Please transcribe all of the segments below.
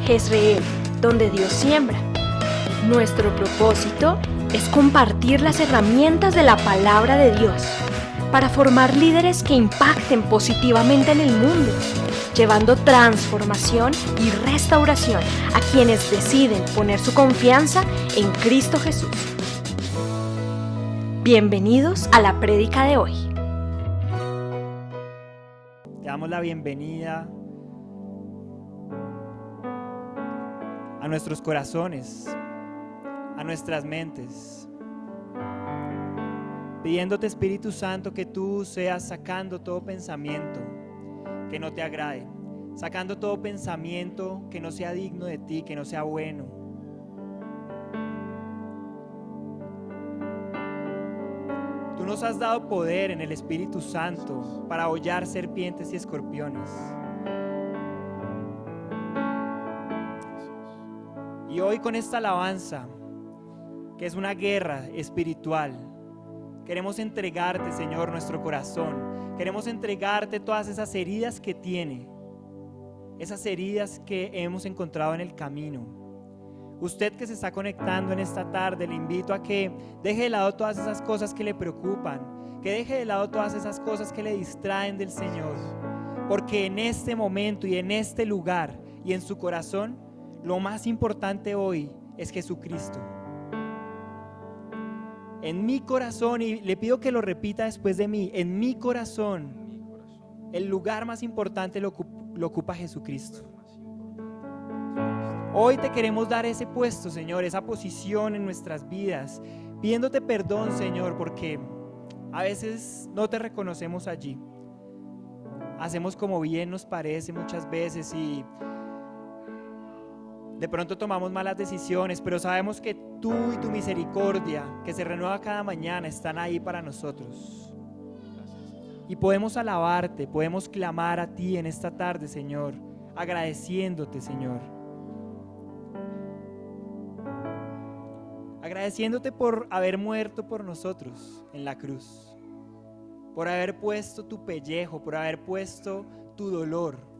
Jezreel, donde Dios siembra. Nuestro propósito es compartir las herramientas de la palabra de Dios para formar líderes que impacten positivamente en el mundo, llevando transformación y restauración a quienes deciden poner su confianza en Cristo Jesús. Bienvenidos a la prédica de hoy. Te damos la bienvenida a nuestros corazones, a nuestras mentes, pidiéndote, Espíritu Santo, que tú seas sacando todo pensamiento que no te agrade, sacando todo pensamiento que no sea digno de ti, que no sea bueno. Tú nos has dado poder en el Espíritu Santo para hollar serpientes y escorpiones. Y hoy con esta alabanza, que es una guerra espiritual, queremos entregarte, Señor, nuestro corazón. Queremos entregarte todas esas heridas que tiene, esas heridas que hemos encontrado en el camino. Usted que se está conectando en esta tarde, le invito a que deje de lado todas esas cosas que le preocupan, que deje de lado todas esas cosas que le distraen del Señor, porque en este momento y en este lugar y en su corazón, lo más importante hoy es Jesucristo. En mi corazón, y le pido que lo repita después de mí, en mi corazón, el lugar más importante lo ocupa Jesucristo. Hoy te queremos dar ese puesto, Señor, esa posición en nuestras vidas, pidiéndote perdón, Señor, porque a veces no te reconocemos allí. Hacemos como bien nos parece muchas veces y de pronto tomamos malas decisiones, pero sabemos que tú y tu misericordia, que se renueva cada mañana, están ahí para nosotros. Y podemos alabarte, podemos clamar a ti en esta tarde, Señor, agradeciéndote, Señor. Agradeciéndote por haber muerto por nosotros en la cruz, por haber puesto tu pellejo, por haber puesto tu dolor.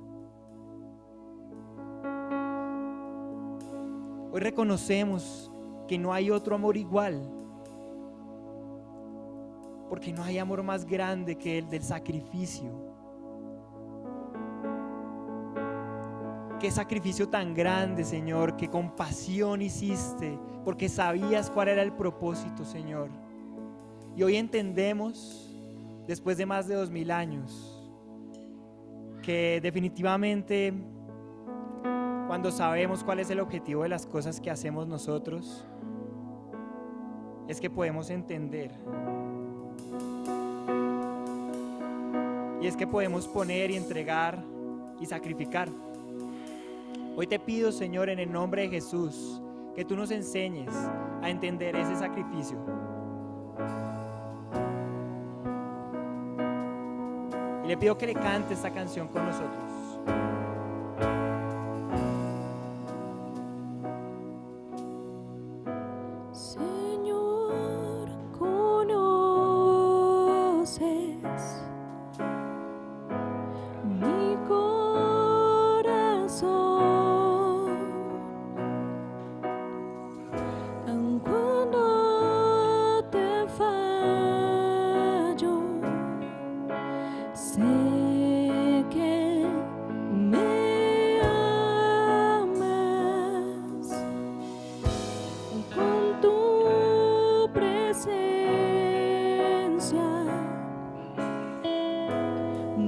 Hoy reconocemos que no hay otro amor igual, porque no hay amor más grande que el del sacrificio. Qué sacrificio tan grande, Señor, qué compasión hiciste, porque sabías cuál era el propósito, Señor. Y hoy entendemos, después de más de 2000 años, que definitivamente cuando sabemos cuál es el objetivo de las cosas que hacemos nosotros, es que podemos entender. Y es que podemos poner y entregar y sacrificar. Hoy te pido, Señor, en el nombre de Jesús, que tú nos enseñes a entender ese sacrificio. Y le pido que le cante esta canción con nosotros. Señor, conoces mi corazón, aun cuando te fallo, sé que me amas con tu presencia.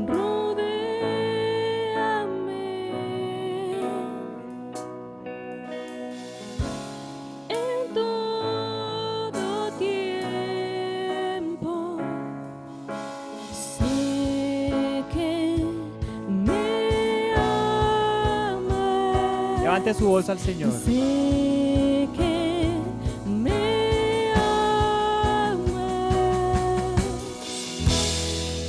Rodéame en todo tiempo. Sé que me amas. Levante su voz al Señor. Sé que me amas.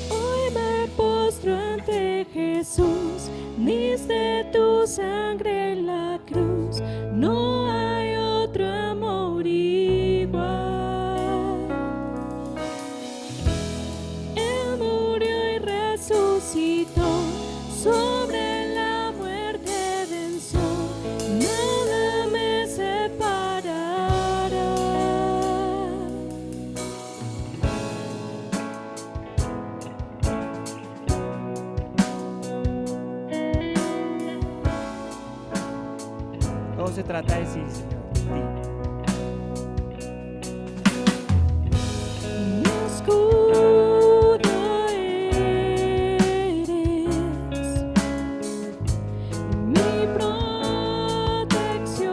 Hoy me postro ante Jesús, diste tu sangre en la cruz. No hay otro amor igual. Él murió y resucitó, sobre la muerte venció. se trata de sí, Señor, de ti. Mi escudo eres, mi protección.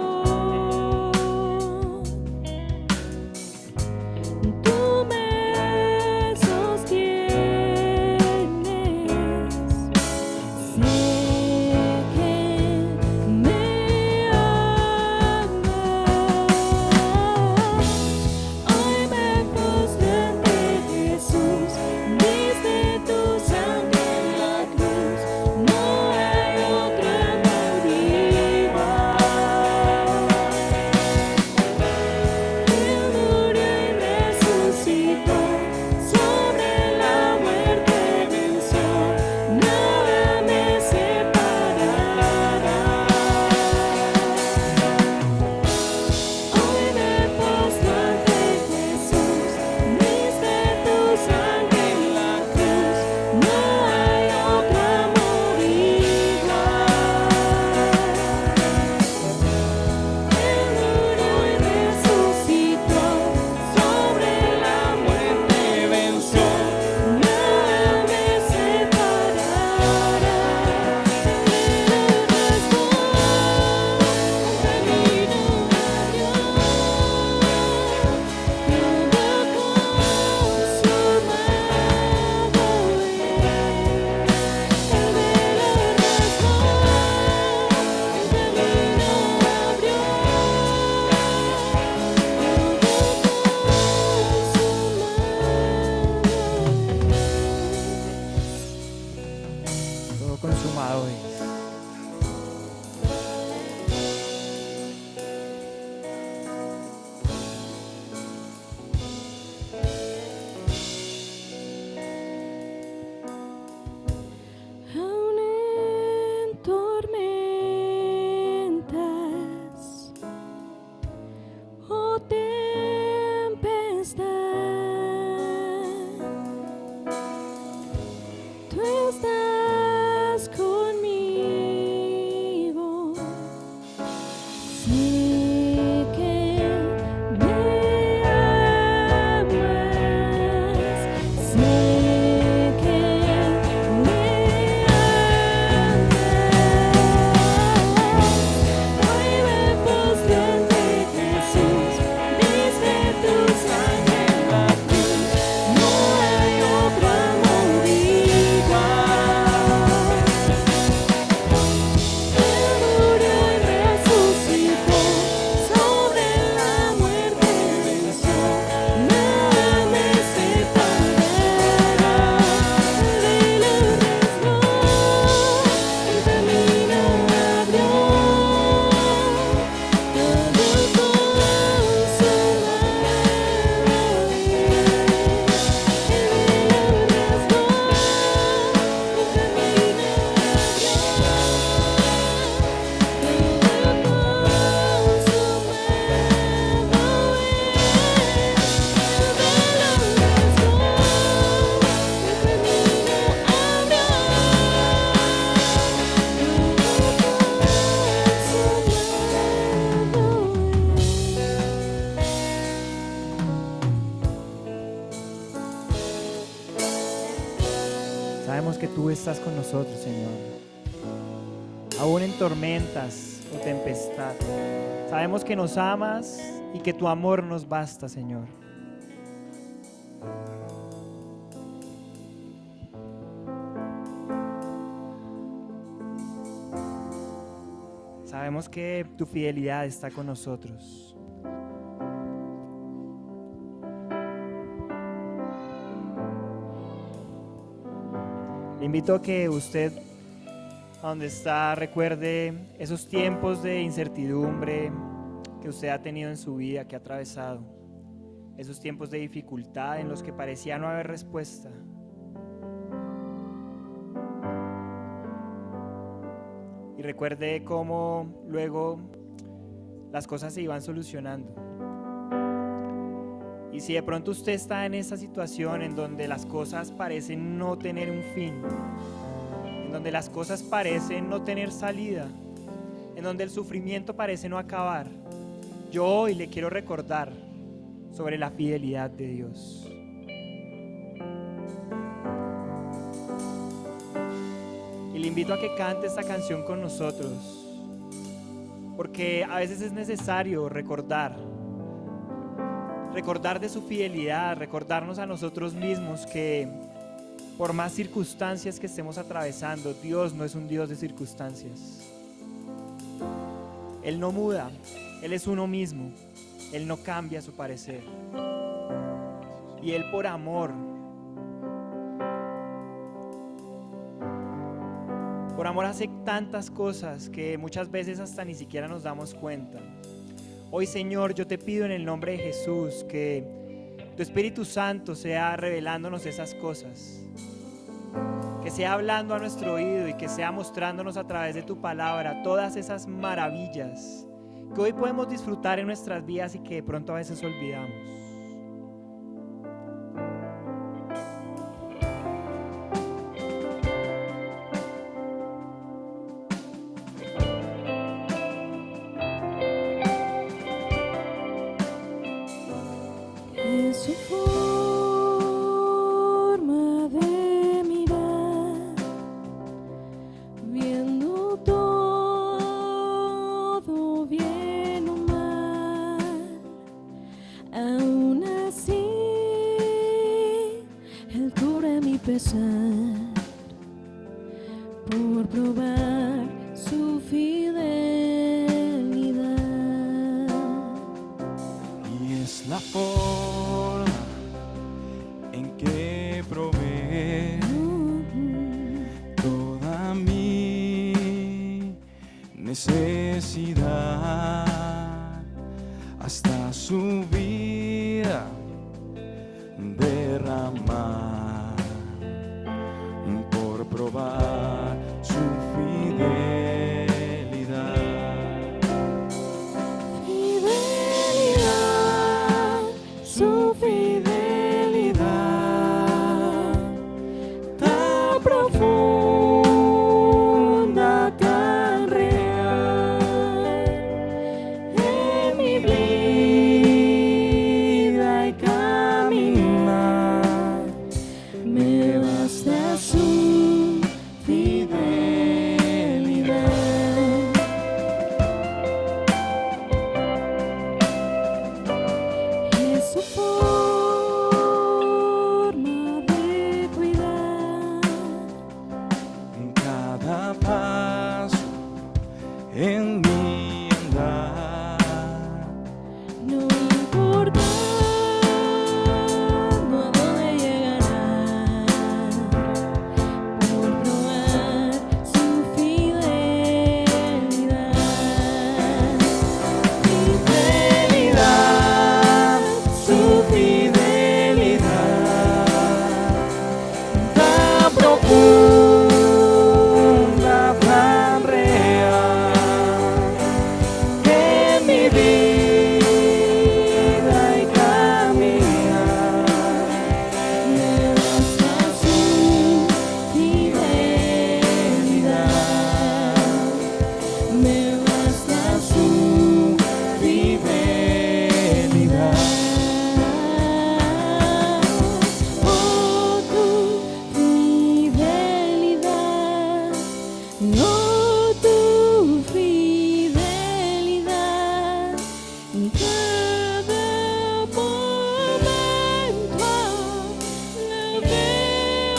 Tú me sostienes. Sé que me amas. Hoy me postro ante Jesús, diste tu sangre en la cruz. No hay otro amor igual. Él murió y resucitó, sobre la muerte venció. Nada me separará. Hoy me postro ante Jesús, diste tu sangre en la cruz. No hay otro amor igual. Él murió y resucitó, sobre la muerte venció. Nada me separará. Todo consumado es. Aún en tormentas o tempestad, tú estás conmigo. Sé que me amas. Sé que me amas. Hoy me postro ante Jesús, diste tu sangre en la cruz. No hay otro amor igual. Él murió y resucitó, sobre la muerte venció. Nada me separará. De los restos, el camino abrió. Todo Sabemos que tú estás con nosotros, Señor. Aún en tormentas o tempestad. Sabemos que nos amas y que tu amor nos basta, Señor. Sabemos que tu fidelidad está con nosotros. Le invito a que usted, a donde está, recuerde esos tiempos de incertidumbre que usted ha tenido en su vida, que ha atravesado. Esos tiempos de dificultad en los que parecía no haber respuesta. Y recuerde cómo luego las cosas se iban solucionando. Y si de pronto usted está en esa situación en donde las cosas parecen no tener un fin, en donde las cosas parecen no tener salida, en donde el sufrimiento parece no acabar, yo hoy le quiero recordar sobre la fidelidad de Dios. Y le invito a que cante esta canción con nosotros, porque a veces es necesario recordar de su fidelidad, recordarnos a nosotros mismos que por más circunstancias que estemos atravesando, Dios no es un Dios de circunstancias. Él no muda, Él es uno mismo, Él no cambia su parecer. Y Él por amor hace tantas cosas que muchas veces hasta ni siquiera nos damos cuenta. Hoy, Señor, yo te pido en el nombre de Jesús que tu Espíritu Santo sea revelándonos esas cosas, que sea hablando a nuestro oído y que sea mostrándonos a través de tu palabra todas esas maravillas que hoy podemos disfrutar en nuestras vidas y que de pronto a veces olvidamos. Es su forma de mirar, viendo todo bien o mal. Aún así, Él cubre mi pesar por probar su fidelidad. Y es la forma en que provee toda mi necesidad, hasta su vida derramar por probar su fidelidad. Su fidelidad tan profunda, tan real en mi vida y caminar, me basta su fidelidad. Es su forma de cuidar Cada paso en mi andar, no importando a dónde llegará, por probar su fidelidad. fidelidad, su fidelidad tan profunda, tan real en mi vida y caminar. Me basta su fidelidad, me basta su fidelidad. Oh, tu fidelidad, oh, tu fidelidad, en cada momento la veo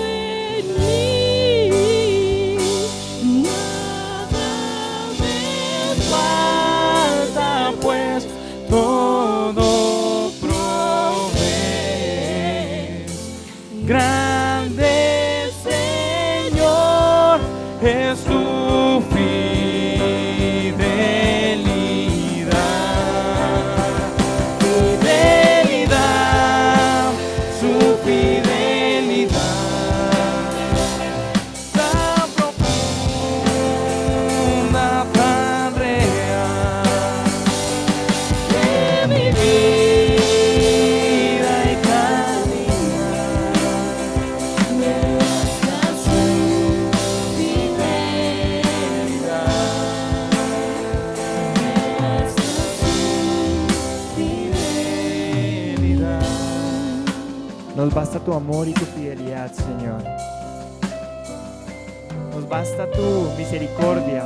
en mí. Nada me Falta pues todo provees. Grande Señor es tu fidelidad. Fidelidad, su fidelidad tan profunda, tan real en mi vida y caminar. me basta su fidelidad. Nos basta tu amor y tu fidelidad, Señor. Nos basta tu misericordia.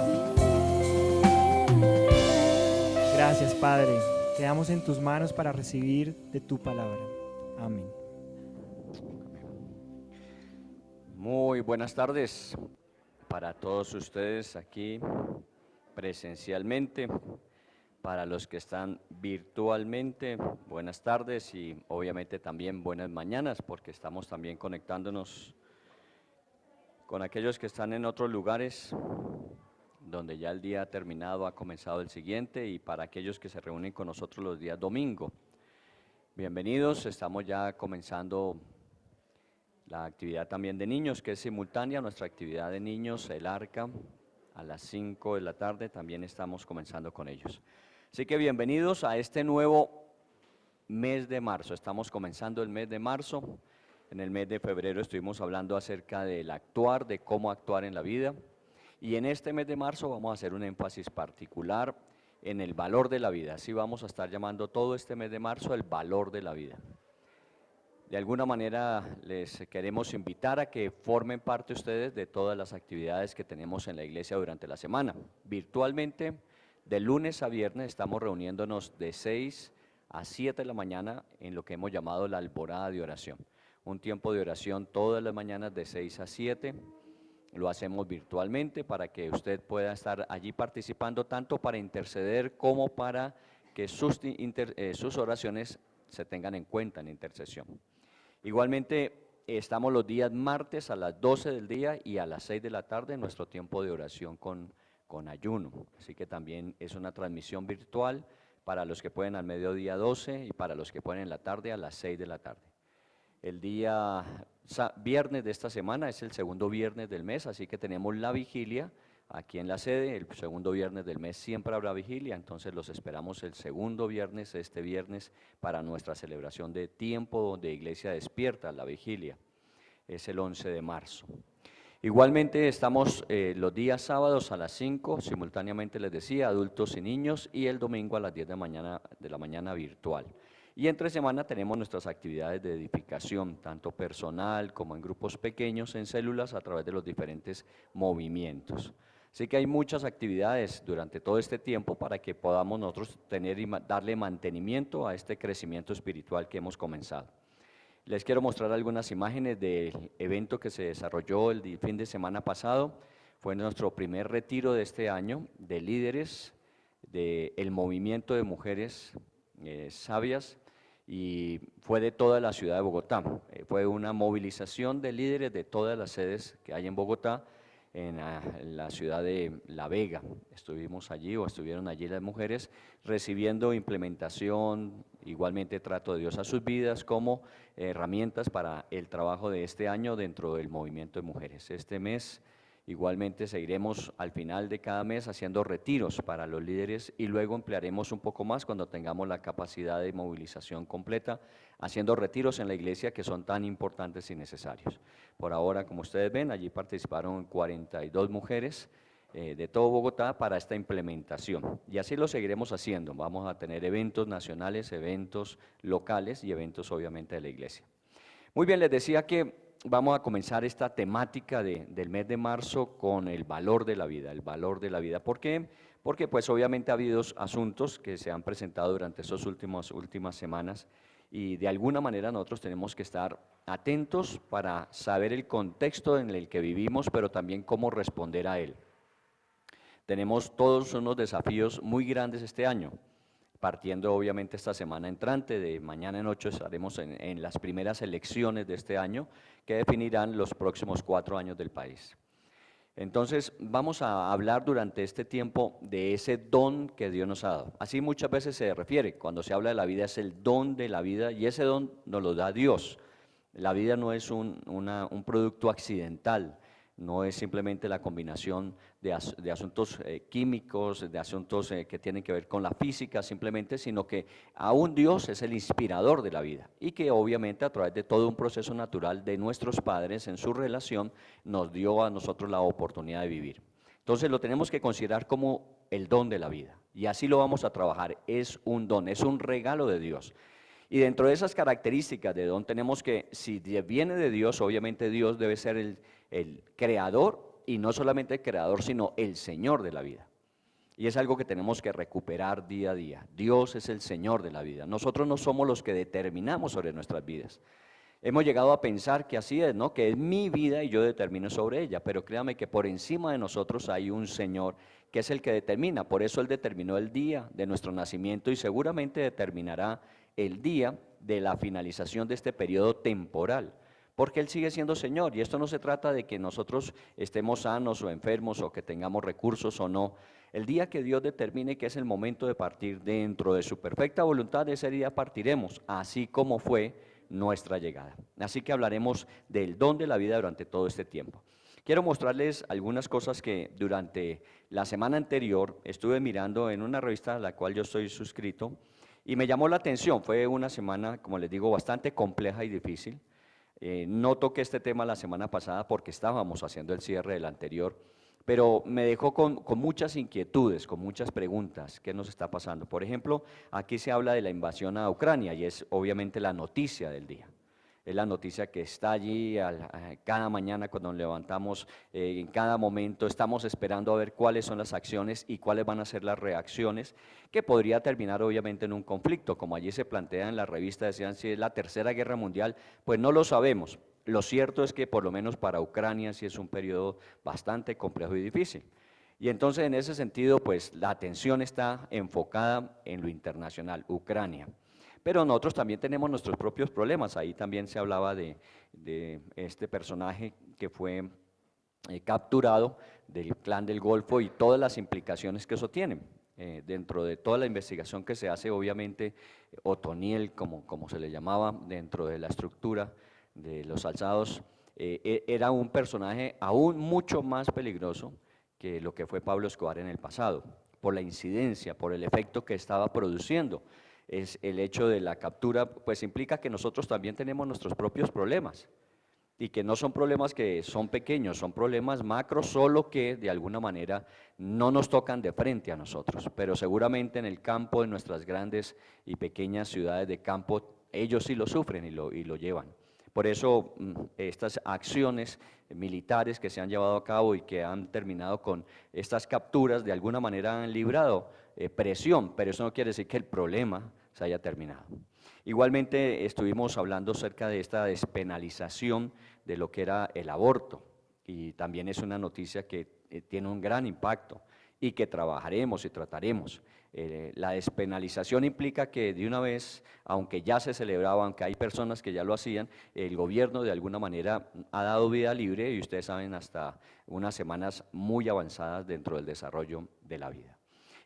Gracias, Padre. Quedamos en tus manos para recibir de tu palabra. Amén. Muy buenas tardes para todos ustedes aquí presencialmente, para los que están virtualmente, buenas tardes y obviamente también buenas mañanas, porque estamos también conectándonos con aquellos que están en otros lugares donde ya el día ha terminado, ha comenzado el siguiente, y para aquellos que se reúnen con nosotros los días domingo. Bienvenidos, estamos ya comenzando la actividad también de niños, que es simultánea, nuestra actividad de niños, el Arca, a las 5 de la tarde, también estamos comenzando con ellos. Así que bienvenidos a este nuevo mes de marzo, estamos comenzando el mes de marzo. En el mes de febrero estuvimos hablando acerca del actuar, de cómo actuar en la vida, y en este mes de marzo vamos a hacer un énfasis particular en el valor de la vida. Así vamos a estar llamando todo este mes de marzo el valor de la vida. De alguna manera les queremos invitar a que formen parte ustedes de todas las actividades que tenemos en la iglesia durante la semana. Virtualmente, de lunes a viernes estamos reuniéndonos de 6 a 7 de la mañana en lo que hemos llamado la alborada de oración. Un tiempo de oración todas las mañanas de 6 a 7. Lo hacemos virtualmente para que usted pueda estar allí participando tanto para interceder como para que sus oraciones se tengan en cuenta en intercesión. Igualmente estamos los días martes a las 12 del día y a las 6 de la tarde en nuestro tiempo de oración con ayuno. Así que también es una transmisión virtual para los que pueden al mediodía 12 y para los que pueden en la tarde a las 6 de la tarde. El día viernes de esta semana es el segundo viernes del mes, así que tenemos la vigilia aquí en la sede. El segundo viernes del mes siempre habrá vigilia, entonces los esperamos el segundo viernes, este viernes, para nuestra celebración de tiempo de iglesia despierta, la vigilia. Es el 11 de marzo. Igualmente estamos los días sábados a las 5, simultáneamente les decía, adultos y niños, y el domingo a las 10 de la mañana virtual. Y entre semana tenemos nuestras actividades de edificación, tanto personal como en grupos pequeños, en células, a través de los diferentes movimientos. Así que hay muchas actividades durante todo este tiempo para que podamos nosotros tener y darle mantenimiento a este crecimiento espiritual que hemos comenzado. Les quiero mostrar algunas imágenes del evento que se desarrolló el fin de semana pasado. Fue nuestro primer retiro de este año de líderes del movimiento de mujeres sabias, y fue de toda la ciudad de Bogotá. Fue una movilización de líderes de todas las sedes que hay en Bogotá, en la ciudad de La Vega. Estuvieron allí las mujeres recibiendo implementación, igualmente trato de Dios a sus vidas, como herramientas para el trabajo de este año dentro del movimiento de mujeres. Este mes igualmente seguiremos al final de cada mes haciendo retiros para los líderes, y luego emplearemos un poco más cuando tengamos la capacidad de movilización completa, haciendo retiros en la iglesia que son tan importantes y necesarios. Por ahora, como ustedes ven, allí participaron 42 mujeres de todo Bogotá para esta implementación, y así lo seguiremos haciendo. Vamos a tener eventos nacionales, eventos locales y eventos obviamente de la iglesia. Muy bien, les decía que vamos a comenzar esta temática del mes de marzo con el valor de la vida, el valor de la vida. ¿Por qué? Porque pues obviamente ha habido asuntos que se han presentado durante estas últimas semanas, y de alguna manera nosotros tenemos que estar atentos para saber el contexto en el que vivimos, pero también cómo responder a él. Tenemos todos unos desafíos muy grandes este año. Partiendo obviamente esta semana entrante, de mañana en 8 estaremos en las primeras elecciones de este año que definirán los próximos 4 años del país. Entonces vamos a hablar durante este tiempo de ese don que Dios nos ha dado. Así muchas veces se refiere, cuando se habla de la vida, es el don de la vida, y ese don nos lo da Dios. La vida no es un producto accidental, no es simplemente la combinación de asuntos químicos, de asuntos que tienen que ver con la física simplemente, sino que aún Dios es el inspirador de la vida, y que obviamente a través de todo un proceso natural de nuestros padres en su relación nos dio a nosotros la oportunidad de vivir. Entonces lo tenemos que considerar como el don de la vida, y así lo vamos a trabajar. Es un don, es un regalo de Dios. Y dentro de esas características de don tenemos que, si viene de Dios, obviamente Dios debe ser el creador, y no solamente el creador, sino el Señor de la vida. Y es algo que tenemos que recuperar día a día. Dios es el Señor de la vida. Nosotros no somos los que determinamos sobre nuestras vidas. Hemos llegado a pensar que así es, ¿no? Que es mi vida y yo determino sobre ella, pero créame que por encima de nosotros hay un Señor que es el que determina. Por eso Él determinó el día de nuestro nacimiento y seguramente determinará el día de la finalización de este periodo temporal, porque Él sigue siendo Señor. Y esto no se trata de que nosotros estemos sanos o enfermos o que tengamos recursos o no. El día que Dios determine que es el momento de partir, dentro de su perfecta voluntad, ese día partiremos, así como fue nuestra llegada. Así que hablaremos del don de la vida durante todo este tiempo. Quiero mostrarles algunas cosas que durante la semana anterior estuve mirando en una revista a la cual yo estoy suscrito y me llamó la atención. Fue una semana, como les digo, bastante compleja y difícil. No toqué este tema la semana pasada porque estábamos haciendo el cierre del anterior, pero me dejó con muchas inquietudes, con muchas preguntas. ¿Qué nos está pasando? Por ejemplo, aquí se habla de la invasión a Ucrania y es obviamente la noticia del día. Es la noticia que está allí cada mañana cuando nos levantamos, en cada momento estamos esperando a ver cuáles son las acciones y cuáles van a ser las reacciones, que podría terminar obviamente en un conflicto, como allí se plantea en la revista, decían si es la tercera guerra mundial, pues no lo sabemos. Lo cierto es que por lo menos para Ucrania sí es un periodo bastante complejo y difícil. Y entonces en ese sentido, pues la atención está enfocada en lo internacional, Ucrania. Pero nosotros también tenemos nuestros propios problemas. Ahí también se hablaba de este personaje que fue capturado del clan del Golfo y todas las implicaciones que eso tiene. Dentro de toda la investigación que se hace, obviamente, Otoniel, como se le llamaba, dentro de la estructura de los alzados, era un personaje aún mucho más peligroso que lo que fue Pablo Escobar en el pasado, por la incidencia, por el efecto que estaba produciendo. Es el hecho de la captura, pues implica que nosotros también tenemos nuestros propios problemas y que no son problemas que son pequeños, son problemas macros, solo que de alguna manera no nos tocan de frente a nosotros, pero seguramente en el campo, en nuestras grandes y pequeñas ciudades de campo, ellos sí lo sufren y lo llevan. Por eso estas acciones militares que se han llevado a cabo y que han terminado con estas capturas, de alguna manera han librado presión, pero eso no quiere decir que el problema se haya terminado. Igualmente estuvimos hablando acerca de esta despenalización de lo que era el aborto, y también es una noticia que tiene un gran impacto y que trabajaremos y trataremos. La despenalización implica que de una vez, aunque ya se celebraba, aunque hay personas que ya lo hacían, el gobierno de alguna manera ha dado vida libre y ustedes saben hasta unas semanas muy avanzadas dentro del desarrollo de la vida.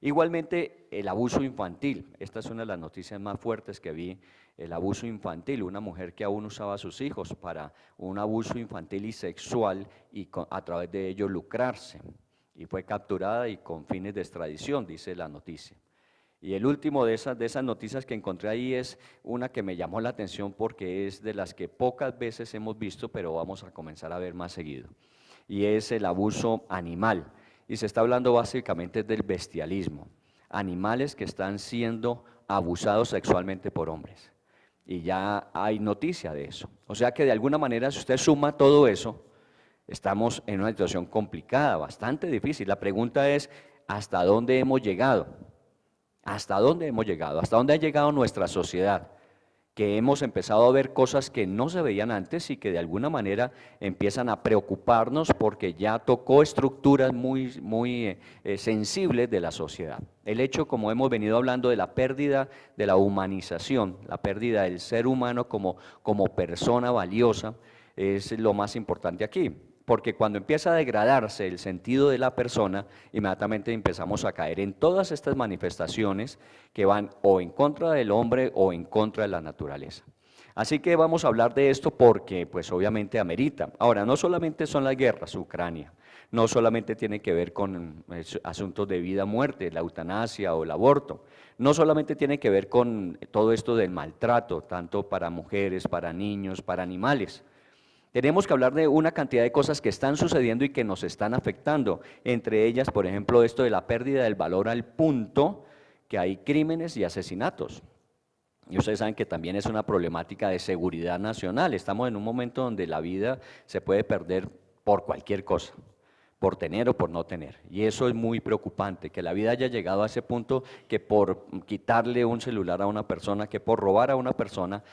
Igualmente el abuso infantil, esta es una de las noticias más fuertes que vi, el abuso infantil, una mujer que aún usaba a sus hijos para un abuso infantil y sexual y a través de ello lucrarse. Y fue capturada y con fines de extradición, dice la noticia. Y el último de esas noticias que encontré ahí es una que me llamó la atención porque es de las que pocas veces hemos visto, pero vamos a comenzar a ver más seguido. Y es el abuso animal. Y se está hablando básicamente del bestialismo. Animales que están siendo abusados sexualmente por hombres. Y ya hay noticia de eso. O sea que de alguna manera, si usted suma todo eso, estamos en una situación complicada, bastante difícil. La pregunta es, ¿hasta dónde hemos llegado? ¿Hasta dónde hemos llegado? ¿Hasta dónde ha llegado nuestra sociedad? Que hemos empezado a ver cosas que no se veían antes y que de alguna manera empiezan a preocuparnos porque ya tocó estructuras muy sensibles de la sociedad. El hecho, como hemos venido hablando, de la pérdida de la humanización, la pérdida del ser humano como persona valiosa, es lo más importante aquí. Porque cuando empieza a degradarse el sentido de la persona, inmediatamente empezamos a caer en todas estas manifestaciones que van o en contra del hombre o en contra de la naturaleza. Así que vamos a hablar de esto porque pues obviamente amerita. Ahora, no solamente son las guerras, Ucrania, no solamente tiene que ver con asuntos de vida o muerte, la eutanasia o el aborto, no solamente tiene que ver con todo esto del maltrato, tanto para mujeres, para niños, para animales. Tenemos que hablar de una cantidad de cosas que están sucediendo y que nos están afectando, entre ellas, por ejemplo, esto de la pérdida del valor al punto que hay crímenes y asesinatos. Y ustedes saben que también es una problemática de seguridad nacional. Estamos en un momento donde la vida se puede perder por cualquier cosa, por tener o por no tener. Y eso es muy preocupante, que la vida haya llegado a ese punto que por quitarle un celular a una persona, que por robar a una persona,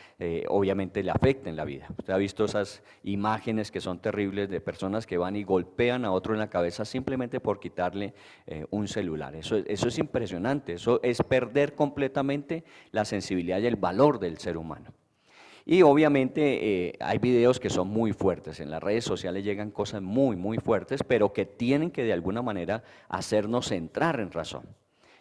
obviamente le afecten la vida. Usted ha visto esas imágenes que son terribles de personas que van y golpean a otro en la cabeza simplemente por quitarle un celular. Eso es impresionante, eso es perder completamente la sensibilidad y el valor del ser humano. Y obviamente hay videos que son muy fuertes, en las redes sociales llegan cosas muy, muy fuertes, pero que tienen que de alguna manera hacernos entrar en razón.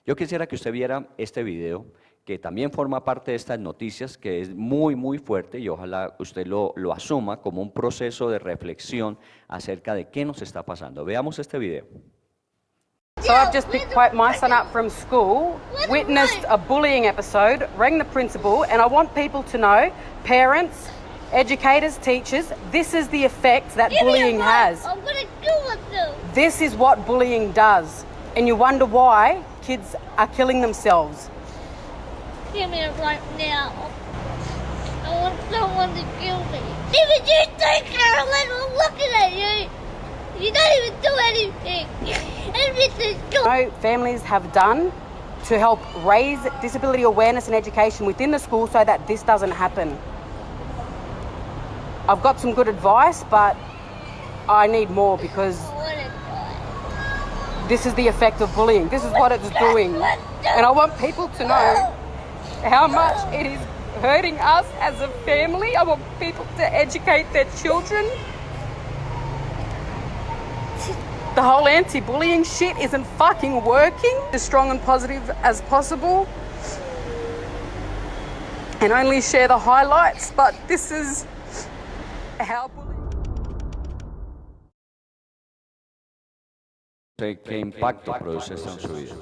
Yo quisiera que usted viera este video, que también forma parte de estas noticias, que es muy, muy fuerte, y ojalá usted lo asuma como un proceso de reflexión acerca de qué nos está pasando. Veamos este video. So I've just picked my son up from school, witnessed a bullying episode, rang the principal, and I want people to know, parents, educators, teachers, this is the effect that bullying has. I'm gonna kill myself. This is what bullying does. And you wonder why kids are killing themselves. Give me it right now. I want someone to kill me. Even you too, Carolyn, I'm looking at you. You don't even do anything. Everything's gone. Families have done to help raise disability awareness and education within the school so that this doesn't happen. I've got some good advice, but I need more because this is the effect of bullying. This is what it's doing. And I want people to know how much it is hurting us as a family. I want people to educate their children. The whole anti-bullying shit isn't fucking working. As strong and positive as possible. And only share the highlights, but this is how bullying... ¿Qué impacto produce esto en su vida?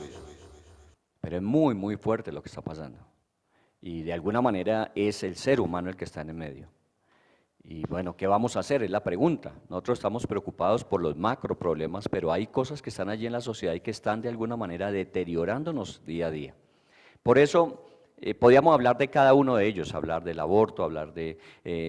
Pero es muy, muy fuerte lo que está pasando. Y de alguna manera es el ser humano el que está en el medio. Y bueno, ¿qué vamos a hacer? Es la pregunta. Nosotros estamos preocupados por los macro problemas, pero hay cosas que están allí en la sociedad y que están de alguna manera deteriorándonos día a día. Por eso podríamos hablar de cada uno de ellos, hablar del aborto, hablar de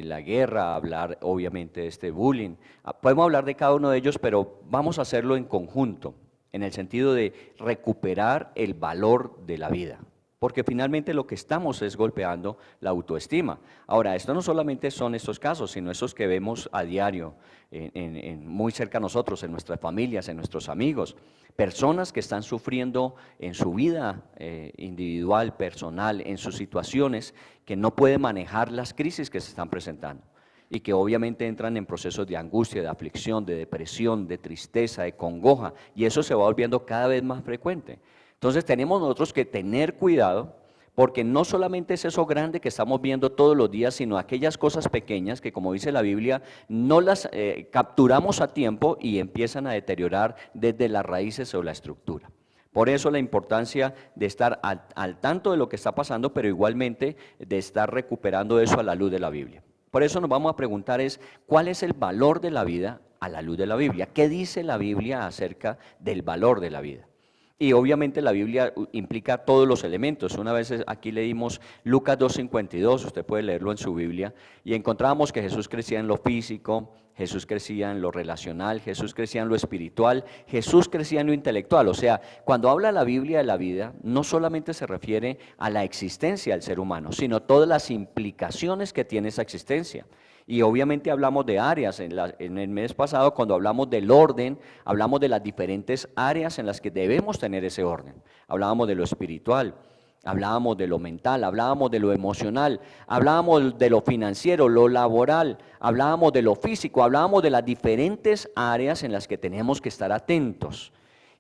la guerra, hablar obviamente de este bullying. Podemos hablar de cada uno de ellos, pero vamos a hacerlo en conjunto, en el sentido de recuperar el valor de la vida. Porque finalmente lo que estamos es golpeando la autoestima. Ahora, esto no solamente son estos casos, sino esos que vemos a diario, muy cerca a nosotros, en nuestras familias, en nuestros amigos. Personas que están sufriendo en su vida individual, personal, en sus situaciones, que no pueden manejar las crisis que se están presentando. Y que obviamente entran en procesos de angustia, de aflicción, de depresión, de tristeza, de congoja. Y eso se va volviendo cada vez más frecuente. Entonces tenemos nosotros que tener cuidado, porque no solamente es eso grande que estamos viendo todos los días, sino aquellas cosas pequeñas que, como dice la Biblia, no las capturamos a tiempo y empiezan a deteriorar desde las raíces o la estructura. Por eso la importancia de estar al tanto de lo que está pasando, pero igualmente de estar recuperando eso a la luz de la Biblia. Por eso nos vamos a preguntar ¿cuál es el valor de la vida a la luz de la Biblia? ¿Qué dice la Biblia acerca del valor de la vida? Y obviamente la Biblia implica todos los elementos. Una vez aquí leímos Lucas 2:52, usted puede leerlo en su Biblia, y encontrábamos que Jesús crecía en lo físico, Jesús crecía en lo relacional, Jesús crecía en lo espiritual, Jesús crecía en lo intelectual. O sea, cuando habla la Biblia de la vida, no solamente se refiere a la existencia del ser humano, sino todas las implicaciones que tiene esa existencia. Y obviamente hablamos de áreas, en el mes pasado cuando hablamos del orden, hablamos de las diferentes áreas en las que debemos tener ese orden. Hablábamos de lo espiritual, hablábamos de lo mental, hablábamos de lo emocional, hablábamos de lo financiero, lo laboral, hablábamos de lo físico, hablábamos de las diferentes áreas en las que tenemos que estar atentos.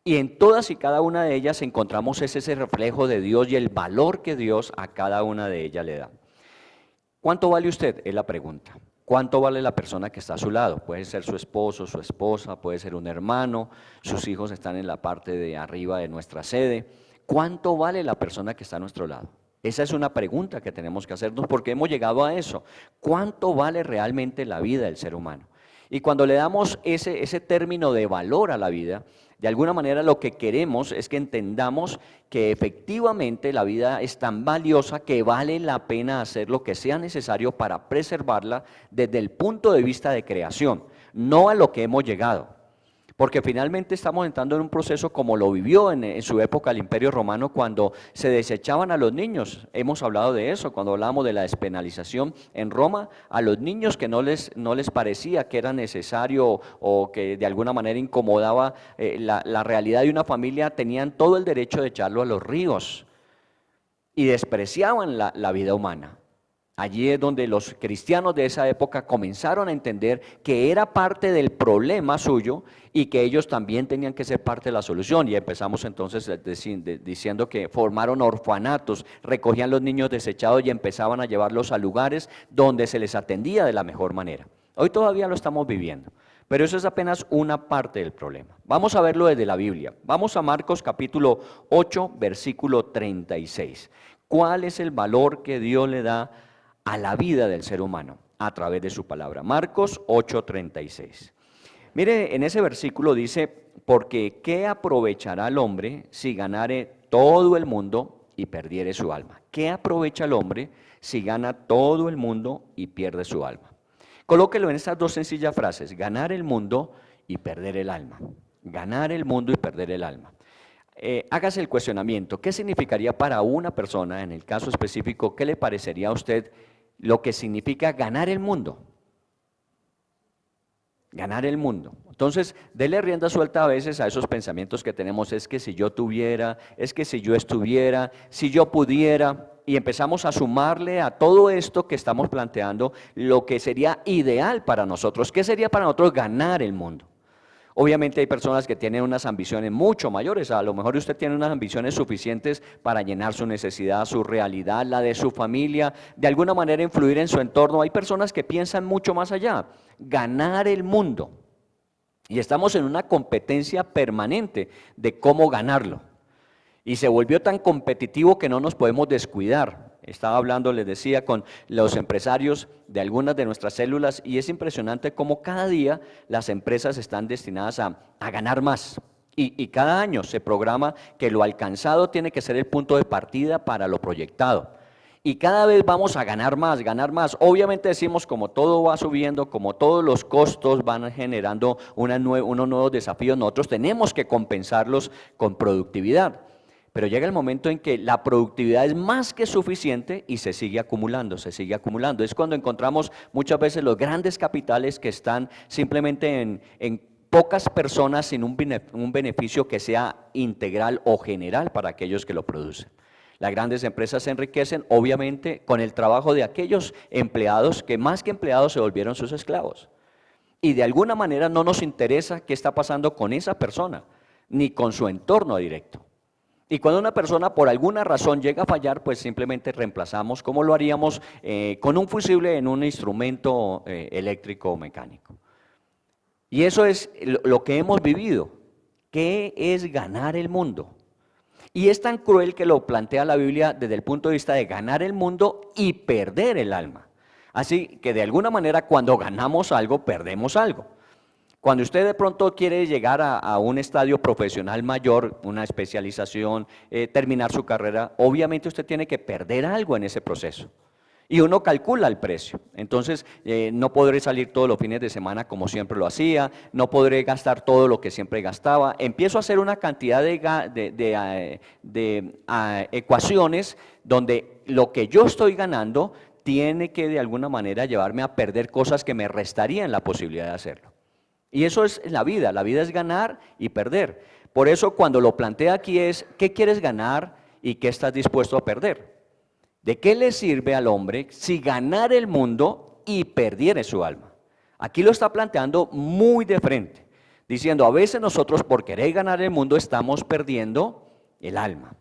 Y en todas y cada una de ellas encontramos ese reflejo de Dios y el valor que Dios a cada una de ellas le da. ¿Cuánto vale usted? Es la pregunta. ¿Cuánto vale la persona que está a su lado? Puede ser su esposo, su esposa, puede ser un hermano, sus hijos están en la parte de arriba de nuestra sede. ¿Cuánto vale la persona que está a nuestro lado? Esa es una pregunta que tenemos que hacernos porque hemos llegado a eso. ¿Cuánto vale realmente la vida del ser humano? Y cuando le damos ese término de valor a la vida, De alguna manera lo que queremos es que entendamos que efectivamente la vida es tan valiosa que vale la pena hacer lo que sea necesario para preservarla desde el punto de vista de creación, no a lo que hemos llegado. Porque finalmente estamos entrando en un proceso como lo vivió en su época el Imperio Romano, cuando se desechaban a los niños. Hemos hablado de eso cuando hablamos de la despenalización en Roma. A los niños que no les parecía que era necesario o que de alguna manera incomodaba la realidad de una familia, tenían todo el derecho de echarlo a los ríos y despreciaban la vida humana. Allí es donde los cristianos de esa época comenzaron a entender que era parte del problema suyo y que ellos también tenían que ser parte de la solución. Y empezamos entonces diciendo que formaron orfanatos, recogían los niños desechados y empezaban a llevarlos a lugares donde se les atendía de la mejor manera. Hoy todavía lo estamos viviendo, pero eso es apenas una parte del problema. Vamos a verlo desde la Biblia. Vamos a Marcos capítulo 8, versículo 36. ¿Cuál es el valor que Dios le da a la vida del ser humano a través de su palabra? Marcos 8:36. Mire, en ese versículo dice, porque ¿qué aprovechará el hombre si ganare todo el mundo y perdiere su alma? ¿Qué aprovecha el hombre si gana todo el mundo y pierde su alma? Colóquelo en estas dos sencillas frases: ganar el mundo y perder el alma. Ganar el mundo y perder el alma. Hágase el cuestionamiento: ¿qué significaría para una persona, en el caso específico, qué le parecería a usted lo que significa ganar el mundo? Ganar el mundo. Entonces, dele rienda suelta a veces a esos pensamientos que tenemos: es que si yo tuviera, es que si yo estuviera, si yo pudiera, y empezamos a sumarle a todo esto que estamos planteando lo que sería ideal para nosotros. ¿Qué sería para nosotros ganar el mundo? Obviamente hay personas que tienen unas ambiciones mucho mayores. A lo mejor usted tiene unas ambiciones suficientes para llenar su necesidad, su realidad, la de su familia, de alguna manera influir en su entorno. Hay personas que piensan mucho más allá, ganar el mundo. Y estamos en una competencia permanente de cómo ganarlo. Y se volvió tan competitivo que no nos podemos descuidar. Estaba hablando, les decía, con los empresarios de algunas de nuestras células, y es impresionante cómo cada día las empresas están destinadas a ganar más. Y cada año se programa que lo alcanzado tiene que ser el punto de partida para lo proyectado. Y cada vez vamos a ganar más, ganar más. Obviamente decimos, como todo va subiendo, como todos los costos van generando unos nuevos desafíos, nosotros tenemos que compensarlos con productividad. Pero llega el momento en que la productividad es más que suficiente y se sigue acumulando, se sigue acumulando. Es cuando encontramos muchas veces los grandes capitales que están simplemente en pocas personas sin un beneficio que sea integral o general para aquellos que lo producen. Las grandes empresas se enriquecen, obviamente, con el trabajo de aquellos empleados que más que empleados se volvieron sus esclavos. Y de alguna manera no nos interesa qué está pasando con esa persona, ni con su entorno directo. Y cuando una persona por alguna razón llega a fallar, pues simplemente reemplazamos, como lo haríamos con un fusible en un instrumento eléctrico o mecánico. Y eso es lo que hemos vivido. ¿Qué es ganar el mundo? Y es tan cruel que lo plantea la Biblia desde el punto de vista de ganar el mundo y perder el alma. Así que de alguna manera cuando ganamos algo, perdemos algo. Cuando usted de pronto quiere llegar a un estadio profesional mayor, una especialización, terminar su carrera, obviamente usted tiene que perder algo en ese proceso. Y uno calcula el precio. Entonces, no podré salir todos los fines de semana como siempre lo hacía, no podré gastar todo lo que siempre gastaba. Empiezo a hacer una cantidad de ecuaciones donde lo que yo estoy ganando tiene que de alguna manera llevarme a perder cosas que me restarían la posibilidad de hacerlo. Y eso es la vida es ganar y perder. Por eso cuando lo plantea aquí es, ¿qué quieres ganar y qué estás dispuesto a perder? ¿De qué le sirve al hombre si ganar el mundo y perdiere su alma? Aquí lo está planteando muy de frente, diciendo, a veces nosotros por querer ganar el mundo estamos perdiendo el alma.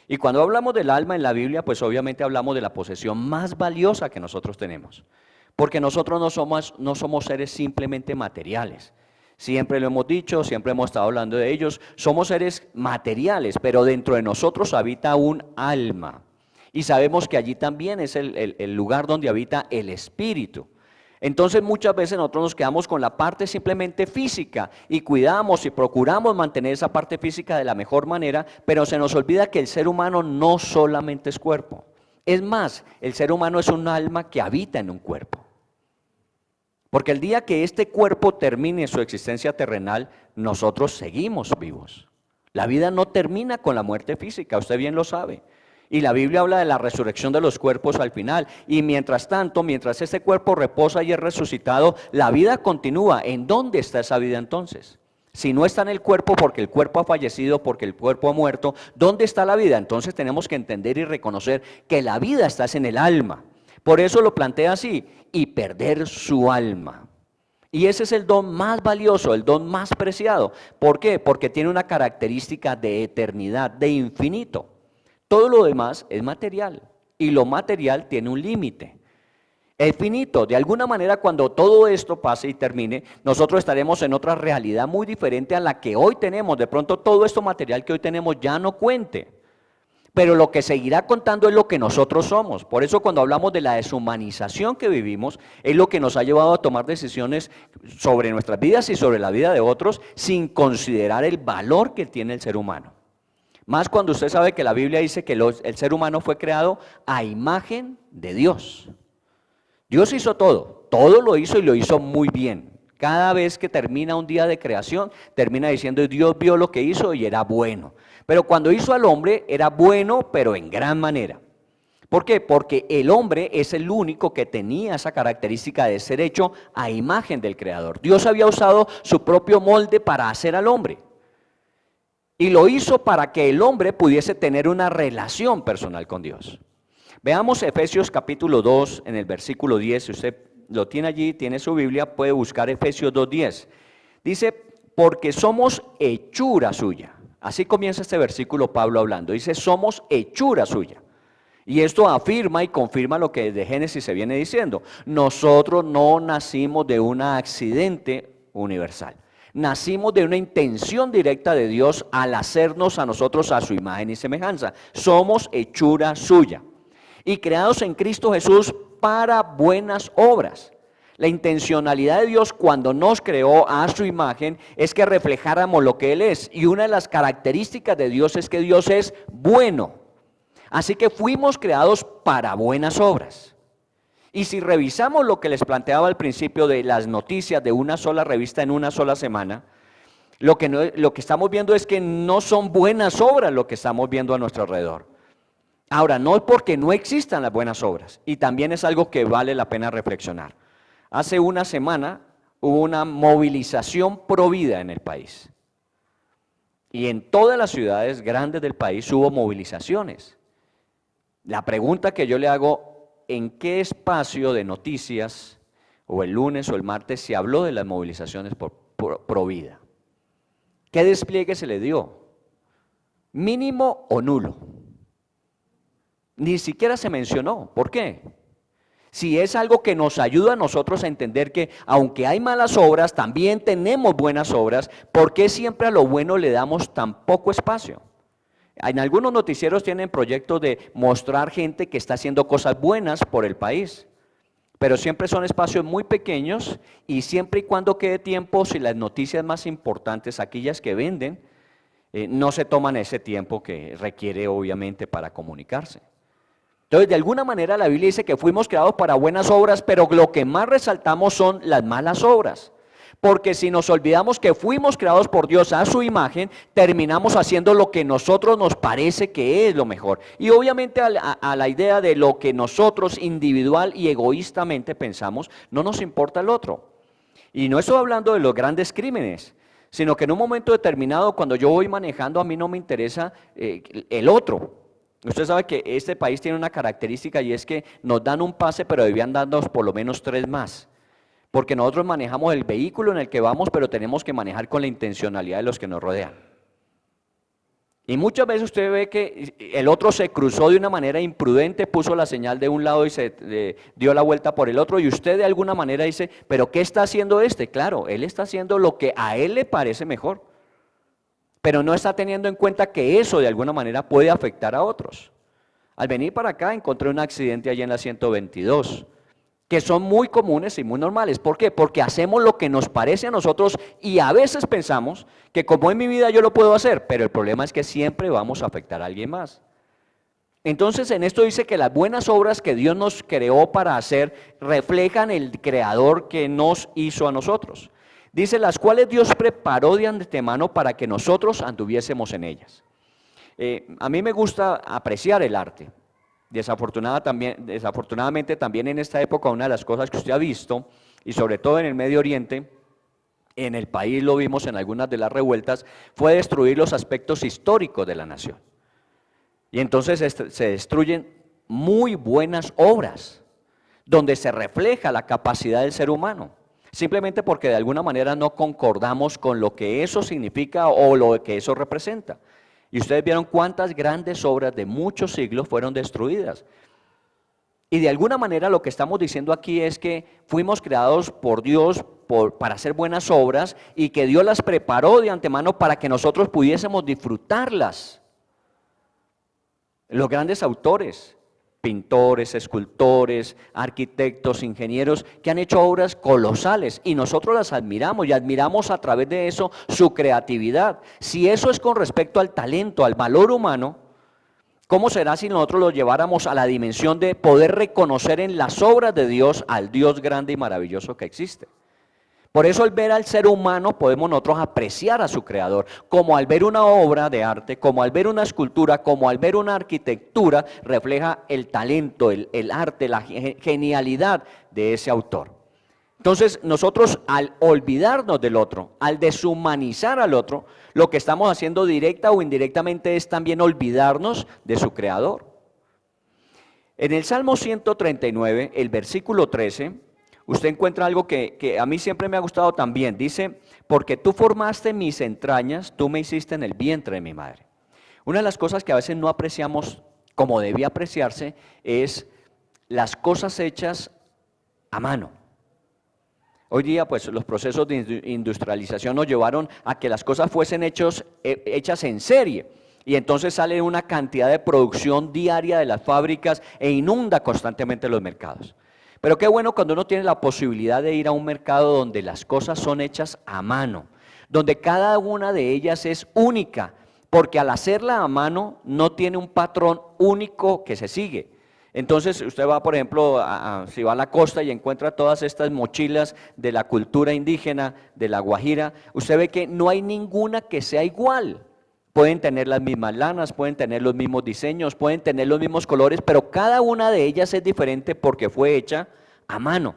Y cuando hablamos del alma en la Biblia, pues obviamente hablamos de la posesión más valiosa que nosotros tenemos. Porque nosotros no somos seres simplemente materiales. Siempre lo hemos dicho, siempre hemos estado hablando de ellos. Somos seres materiales, pero dentro de nosotros habita un alma. Y sabemos que allí también es el lugar donde habita el espíritu. Entonces muchas veces nosotros nos quedamos con la parte simplemente física y cuidamos y procuramos mantener esa parte física de la mejor manera, pero se nos olvida que el ser humano no solamente es cuerpo. Es más, el ser humano es un alma que habita en un cuerpo. Porque el día que este cuerpo termine su existencia terrenal, nosotros seguimos vivos. La vida no termina con la muerte física, usted bien lo sabe. Y la Biblia habla de la resurrección de los cuerpos al final. Y mientras tanto, mientras ese cuerpo reposa y es resucitado, la vida continúa. ¿En dónde está esa vida entonces? Si no está en el cuerpo porque el cuerpo ha fallecido, porque el cuerpo ha muerto, ¿dónde está la vida? Entonces tenemos que entender y reconocer que la vida está en el alma. Por eso lo plantea así, y perder su alma. Y ese es el don más valioso, el don más preciado. ¿Por qué? Porque tiene una característica de eternidad, de infinito. Todo lo demás es material y lo material tiene un límite. Es finito. De alguna manera, cuando todo esto pase y termine, nosotros estaremos en otra realidad muy diferente a la que hoy tenemos. De pronto todo esto material que hoy tenemos ya no cuente. Pero lo que seguirá contando es lo que nosotros somos. Por eso cuando hablamos de la deshumanización que vivimos, es lo que nos ha llevado a tomar decisiones sobre nuestras vidas y sobre la vida de otros sin considerar el valor que tiene el ser humano. Más cuando usted sabe que la Biblia dice que el ser humano fue creado a imagen de Dios. Dios hizo todo lo hizo y lo hizo muy bien. Cada vez que termina un día de creación, termina diciendo Dios vio lo que hizo y era bueno. Pero cuando hizo al hombre, era bueno, pero en gran manera. ¿Por qué? Porque el hombre es el único que tenía esa característica de ser hecho a imagen del Creador. Dios había usado su propio molde para hacer al hombre. Y lo hizo para que el hombre pudiese tener una relación personal con Dios. Veamos Efesios capítulo 2 en el versículo 10. Si usted lo tiene allí, tiene su Biblia, puede buscar Efesios 2:10. Dice, porque somos hechura suya. Así comienza este versículo Pablo hablando. Dice, somos hechura suya. Y esto afirma y confirma lo que desde Génesis se viene diciendo. Nosotros no nacimos de un accidente universal. Nacimos de una intención directa de Dios al hacernos a nosotros a su imagen y semejanza. Somos hechura suya y creados en Cristo Jesús para buenas obras. La intencionalidad de Dios cuando nos creó a su imagen es que reflejáramos lo que Él es. Y una de las características de Dios es que Dios es bueno. Así que fuimos creados para buenas obras. Y si revisamos lo que les planteaba al principio de las noticias de una sola revista en una sola semana, lo que estamos viendo es que no son buenas obras lo que estamos viendo a nuestro alrededor. Ahora, no es porque no existan las buenas obras, y también es algo que vale la pena reflexionar. Hace una semana hubo una movilización pro vida en el país. Y en todas las ciudades grandes del país hubo movilizaciones. La pregunta que yo le hago, ¿en qué espacio de noticias, o el lunes o el martes, se habló de las movilizaciones pro vida? ¿Qué despliegue se le dio? ¿Mínimo o nulo? Ni siquiera se mencionó. ¿Por qué? Si es algo que nos ayuda a nosotros a entender que aunque hay malas obras, también tenemos buenas obras, ¿por qué siempre a lo bueno le damos tan poco espacio? En algunos noticieros tienen proyectos de mostrar gente que está haciendo cosas buenas por el país, pero siempre son espacios muy pequeños y siempre y cuando quede tiempo, si las noticias más importantes, aquellas que venden, no se toman ese tiempo que requiere obviamente para comunicarse. Entonces, de alguna manera la Biblia dice que fuimos creados para buenas obras, pero lo que más resaltamos son las malas obras. Porque si nos olvidamos que fuimos creados por Dios a su imagen, terminamos haciendo lo que nosotros nos parece que es lo mejor. Y obviamente a la idea de lo que nosotros individual y egoístamente pensamos, no nos importa el otro. Y no estoy hablando de los grandes crímenes, sino que en un momento determinado, cuando yo voy manejando, a mí no me interesa el otro. Usted sabe que este país tiene una característica y es que nos dan un pase, pero debían darnos por lo menos 3 más. Porque nosotros manejamos el vehículo en el que vamos, pero tenemos que manejar con la intencionalidad de los que nos rodean. Y muchas veces usted ve que el otro se cruzó de una manera imprudente, puso la señal de un lado y se dio la vuelta por el otro, y usted de alguna manera dice, ¿pero qué está haciendo este? Claro, él está haciendo lo que a él le parece mejor, pero no está teniendo en cuenta que eso de alguna manera puede afectar a otros. Al venir para acá encontré un accidente allí en la 122, que son muy comunes y muy normales. ¿Por qué? Porque hacemos lo que nos parece a nosotros y a veces pensamos que como en mi vida yo lo puedo hacer, pero el problema es que siempre vamos a afectar a alguien más. Entonces en esto dice que las buenas obras que Dios nos creó para hacer reflejan el Creador que nos hizo a nosotros. Dice, las cuales Dios preparó de antemano para que nosotros anduviésemos en ellas. A mí me gusta apreciar el arte. Desafortunadamente también en esta época una de las cosas que usted ha visto, y sobre todo en el Medio Oriente, en el país lo vimos en algunas de las revueltas, fue destruir los aspectos históricos de la nación. Y entonces se destruyen muy buenas obras, donde se refleja la capacidad del ser humano, simplemente porque de alguna manera no concordamos con lo que eso significa o lo que eso representa. Y ustedes vieron cuántas grandes obras de muchos siglos fueron destruidas. Y de alguna manera lo que estamos diciendo aquí es que fuimos creados por Dios para hacer buenas obras y que Dios las preparó de antemano para que nosotros pudiésemos disfrutarlas. Los grandes autores, pintores, escultores, arquitectos, ingenieros, que han hecho obras colosales y nosotros las admiramos y admiramos a través de eso su creatividad. Si eso es con respecto al talento, al valor humano, ¿cómo será si nosotros lo lleváramos a la dimensión de poder reconocer en las obras de Dios al Dios grande y maravilloso que existe? Por eso al ver al ser humano podemos nosotros apreciar a su creador, como al ver una obra de arte, como al ver una escultura, como al ver una arquitectura, refleja el talento, el arte, la genialidad de ese autor. Entonces nosotros al olvidarnos del otro, al deshumanizar al otro, lo que estamos haciendo directa o indirectamente es también olvidarnos de su creador. En el Salmo 139, el versículo 13, usted encuentra algo que a mí siempre me ha gustado también. Dice, porque tú formaste mis entrañas, tú me hiciste en el vientre de mi madre. Una de las cosas que a veces no apreciamos como debía apreciarse es las cosas hechas a mano. Hoy día pues los procesos de industrialización nos llevaron a que las cosas fuesen hechas en serie. Y entonces sale una cantidad de producción diaria de las fábricas e inunda constantemente los mercados. Pero qué bueno cuando uno tiene la posibilidad de ir a un mercado donde las cosas son hechas a mano, donde cada una de ellas es única, porque al hacerla a mano no tiene un patrón único que se sigue. Entonces usted va, por ejemplo, si va a la costa y encuentra todas estas mochilas de la cultura indígena, de la Guajira, usted ve que no hay ninguna que sea igual. Pueden tener las mismas lanas, pueden tener los mismos diseños, pueden tener los mismos colores, pero cada una de ellas es diferente porque fue hecha a mano.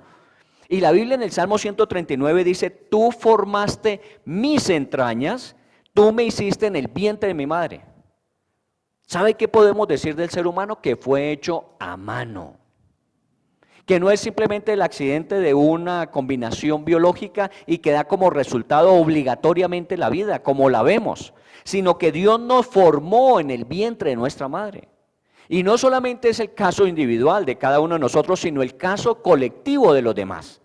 Y la Biblia en el Salmo 139 dice, tú formaste mis entrañas, tú me hiciste en el vientre de mi madre. ¿Sabe qué podemos decir del ser humano? Que fue hecho a mano. Que no es simplemente el accidente de una combinación biológica y que da como resultado obligatoriamente la vida, como la vemos, sino que Dios nos formó en el vientre de nuestra madre. Y no solamente es el caso individual de cada uno de nosotros, sino el caso colectivo de los demás.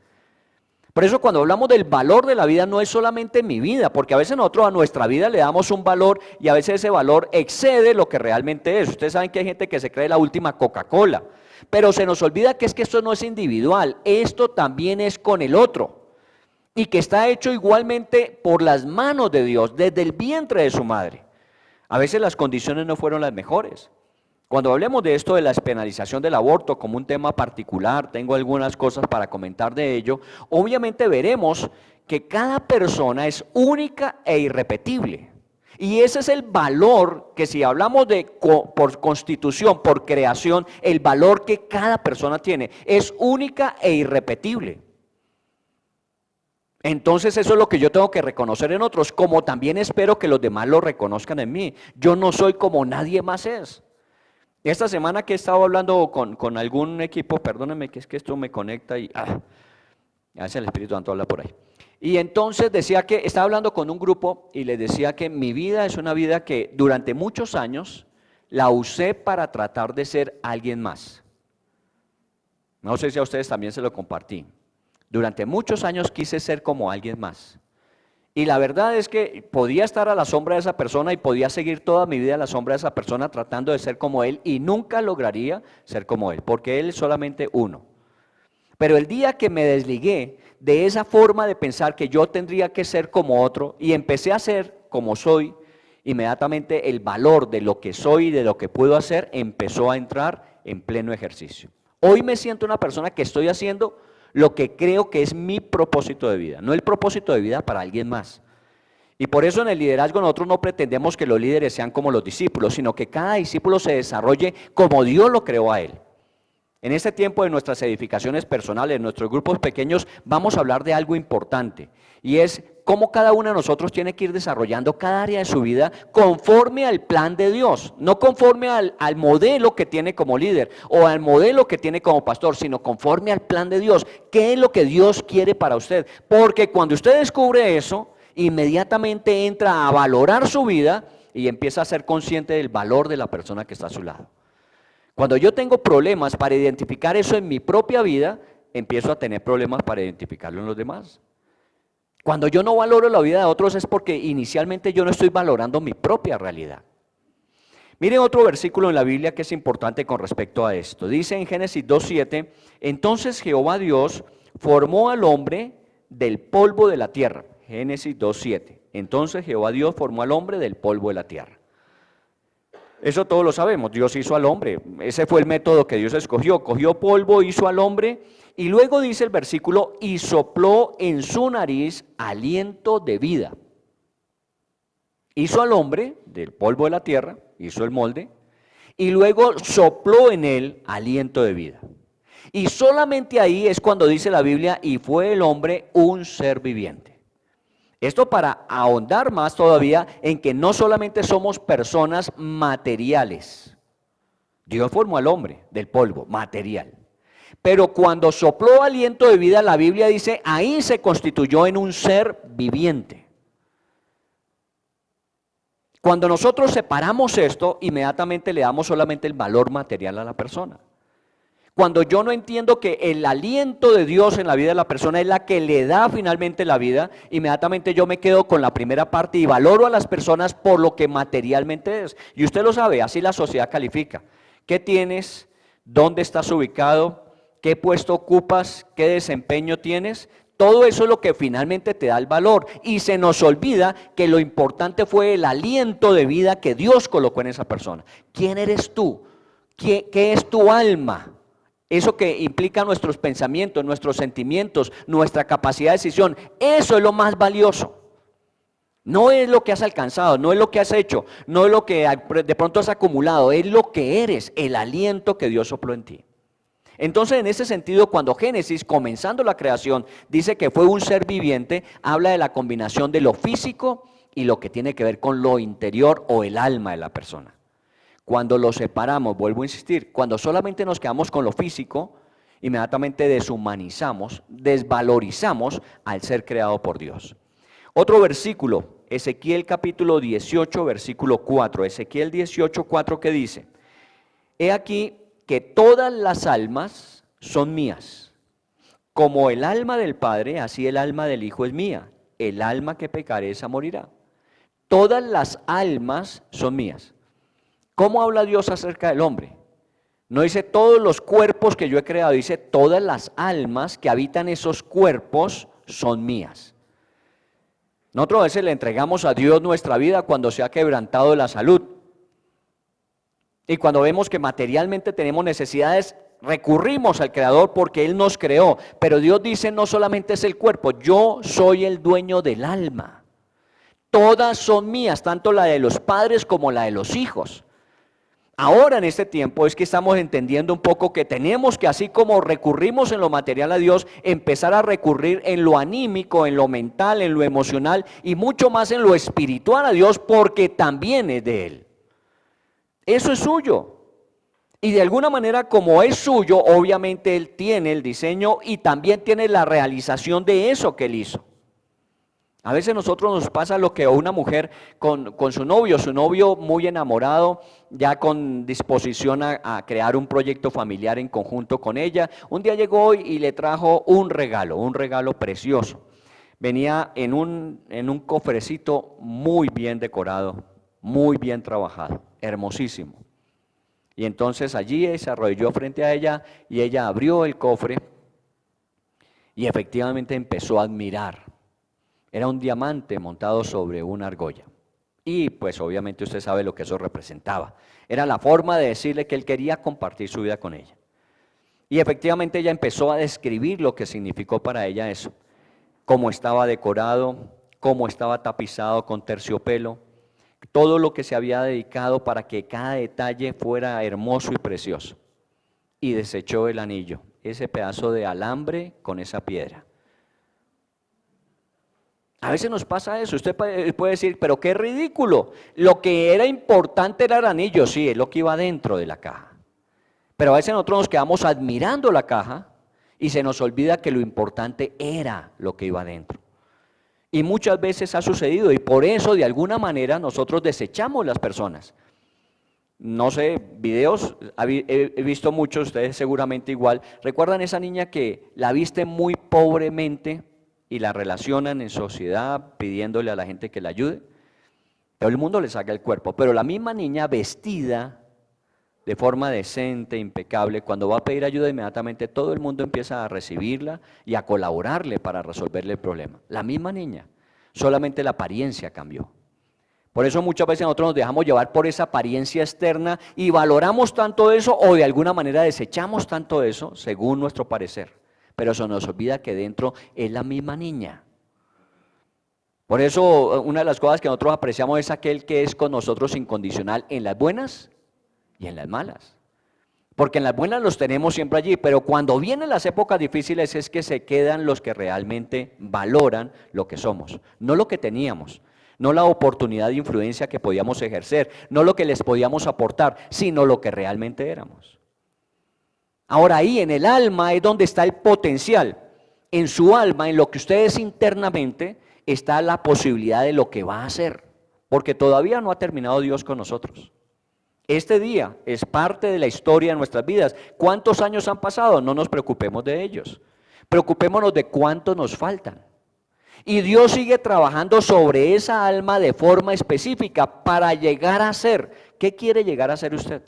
Por eso cuando hablamos del valor de la vida no es solamente mi vida, porque a veces nosotros a nuestra vida le damos un valor y a veces ese valor excede lo que realmente es. Ustedes saben que hay gente que se cree la última Coca-Cola, pero se nos olvida que es que esto no es individual, esto también es con el otro. Y que está hecho igualmente por las manos de Dios, desde el vientre de su madre. A veces las condiciones no fueron las mejores. Cuando hablemos de esto de la despenalización del aborto como un tema particular, tengo algunas cosas para comentar de ello, obviamente veremos que cada persona es única e irrepetible. Y ese es el valor que si hablamos de por constitución, por creación, el valor que cada persona tiene es única e irrepetible. Entonces eso es lo que yo tengo que reconocer en otros, como también espero que los demás lo reconozcan en mí. Yo no soy como nadie más es. Esta semana que he estado hablando con algún equipo, perdónenme que es que esto me conecta y a veces el Espíritu Santo habla por ahí. Y entonces decía que estaba hablando con un grupo y les decía que mi vida es una vida que durante muchos años la usé para tratar de ser alguien más. No sé si a ustedes también se lo compartí. Durante muchos años quise ser como alguien más. Y la verdad es que podía estar a la sombra de esa persona y podía seguir toda mi vida a la sombra de esa persona tratando de ser como él y nunca lograría ser como él, porque él es solamente uno. Pero el día que me desligué de esa forma de pensar que yo tendría que ser como otro y empecé a ser como soy, inmediatamente el valor de lo que soy y de lo que puedo hacer empezó a entrar en pleno ejercicio. Hoy me siento una persona que estoy haciendo lo que creo que es mi propósito de vida, no el propósito de vida para alguien más. Y por eso en el liderazgo nosotros no pretendemos que los líderes sean como los discípulos, sino que cada discípulo se desarrolle como Dios lo creó a él. En este tiempo de nuestras edificaciones personales, en nuestros grupos pequeños, vamos a hablar de algo importante, y es cómo cada uno de nosotros tiene que ir desarrollando cada área de su vida conforme al plan de Dios, no conforme al modelo que tiene como líder o al modelo que tiene como pastor, sino conforme al plan de Dios. ¿Qué es lo que Dios quiere para usted? Porque cuando usted descubre eso, inmediatamente entra a valorar su vida y empieza a ser consciente del valor de la persona que está a su lado. Cuando yo tengo problemas para identificar eso en mi propia vida, empiezo a tener problemas para identificarlo en los demás. Cuando yo no valoro la vida de otros es porque inicialmente yo no estoy valorando mi propia realidad. Miren otro versículo en la Biblia que es importante con respecto a esto. Dice en Génesis 2:7, entonces Jehová Dios formó al hombre del polvo de la tierra. Génesis 2:7. Entonces Jehová Dios formó al hombre del polvo de la tierra. Eso todos lo sabemos, Dios hizo al hombre, ese fue el método que Dios escogió, cogió polvo, hizo al hombre, y luego dice el versículo, y sopló en su nariz aliento de vida. Hizo al hombre del polvo de la tierra, hizo el molde, y luego sopló en él aliento de vida. Y solamente ahí es cuando dice la Biblia, y fue el hombre un ser viviente. Esto para ahondar más todavía en que no solamente somos personas materiales. Dios formó al hombre del polvo, material. Pero cuando sopló aliento de vida, la Biblia dice, ahí se constituyó en un ser viviente. Cuando nosotros separamos esto, inmediatamente le damos solamente el valor material a la persona. Cuando yo no entiendo que el aliento de Dios en la vida de la persona es la que le da finalmente la vida, inmediatamente yo me quedo con la primera parte y valoro a las personas por lo que materialmente es. Y usted lo sabe, así la sociedad califica. ¿Qué tienes? ¿Dónde estás ubicado? ¿Qué puesto ocupas? ¿Qué desempeño tienes? Todo eso es lo que finalmente te da el valor. Y se nos olvida que lo importante fue el aliento de vida que Dios colocó en esa persona. ¿Quién eres tú? ¿Qué es tu alma? Eso que implica nuestros pensamientos, nuestros sentimientos, nuestra capacidad de decisión, eso es lo más valioso. No es lo que has alcanzado, no es lo que has hecho, no es lo que de pronto has acumulado, es lo que eres, el aliento que Dios sopló en ti. Entonces, en ese sentido, cuando Génesis, comenzando la creación, dice que fue un ser viviente, habla de la combinación de lo físico y lo que tiene que ver con lo interior o el alma de la persona. Cuando lo separamos, vuelvo a insistir, cuando solamente nos quedamos con lo físico, inmediatamente deshumanizamos, desvalorizamos al ser creado por Dios. Otro versículo, Ezequiel capítulo 18, versículo 4. Ezequiel 18, 4, que dice, he aquí que todas las almas son mías. Como el alma del Padre, así el alma del Hijo es mía. El alma que pecare, esa morirá. Todas las almas son mías. ¿Cómo habla Dios acerca del hombre? No dice todos los cuerpos que yo he creado, dice todas las almas que habitan esos cuerpos son mías. Nosotros a veces le entregamos a Dios nuestra vida cuando se ha quebrantado la salud. Y cuando vemos que materialmente tenemos necesidades, recurrimos al Creador porque Él nos creó. Pero Dios dice no solamente es el cuerpo, yo soy el dueño del alma. Todas son mías, tanto la de los padres como la de los hijos. Ahora en este tiempo es que estamos entendiendo un poco que tenemos que, así como recurrimos en lo material a Dios, empezar a recurrir en lo anímico, en lo mental, en lo emocional y mucho más en lo espiritual a Dios, porque también es de Él. Eso es suyo. Y de alguna manera, como es suyo, obviamente Él tiene el diseño y también tiene la realización de eso que Él hizo. A veces a nosotros nos pasa lo que a una mujer con su novio muy enamorado, ya con disposición a crear un proyecto familiar en conjunto con ella. Un día llegó y le trajo un regalo precioso. Venía en un cofrecito muy bien decorado, muy bien trabajado, hermosísimo. Y entonces allí se arrodilló frente a ella y ella abrió el cofre Y efectivamente empezó a admirar. Era un diamante montado sobre una argolla. Y pues obviamente usted sabe lo que eso representaba. Era la forma de decirle que él quería compartir su vida con ella. Y efectivamente ella empezó a describir lo que significó para ella eso. Cómo estaba decorado, cómo estaba tapizado con terciopelo, todo lo que se había dedicado para que cada detalle fuera hermoso y precioso. Y desechó el anillo, ese pedazo de alambre con esa piedra. A veces nos pasa eso, usted puede decir, pero qué ridículo, lo que era importante era el anillo, sí, es lo que iba dentro de la caja. Pero a veces nosotros nos quedamos admirando la caja y se nos olvida que lo importante era lo que iba dentro. Y muchas veces ha sucedido y por eso de alguna manera nosotros desechamos las personas. No sé, videos, he visto muchos, ustedes seguramente igual. ¿Recuerdan esa niña que la viste muy pobremente y la relacionan en sociedad pidiéndole a la gente que la ayude? Todo el mundo le saca el cuerpo, pero la misma niña vestida de forma decente, impecable, cuando va a pedir ayuda inmediatamente todo el mundo empieza a recibirla y a colaborarle para resolverle el problema. La misma niña, solamente la apariencia cambió. Por eso muchas veces nosotros nos dejamos llevar por esa apariencia externa y valoramos tanto eso o de alguna manera desechamos tanto eso según nuestro parecer. Pero eso nos olvida que dentro es la misma niña. Por eso una de las cosas que nosotros apreciamos es aquel que es con nosotros incondicional en las buenas y en las malas. Porque en las buenas los tenemos siempre allí, pero cuando vienen las épocas difíciles es que se quedan los que realmente valoran lo que somos, no lo que teníamos, no la oportunidad de influencia que podíamos ejercer, no lo que les podíamos aportar, sino lo que realmente éramos. Ahora ahí en el alma es donde está el potencial, en su alma, en lo que usted es internamente, está la posibilidad de lo que va a hacer, porque todavía no ha terminado Dios con nosotros. Este día es parte de la historia de nuestras vidas. ¿Cuántos años han pasado? No nos preocupemos de ellos. Preocupémonos de cuántos nos faltan. Y Dios sigue trabajando sobre esa alma de forma específica para llegar a ser. ¿Qué quiere llegar a ser usted?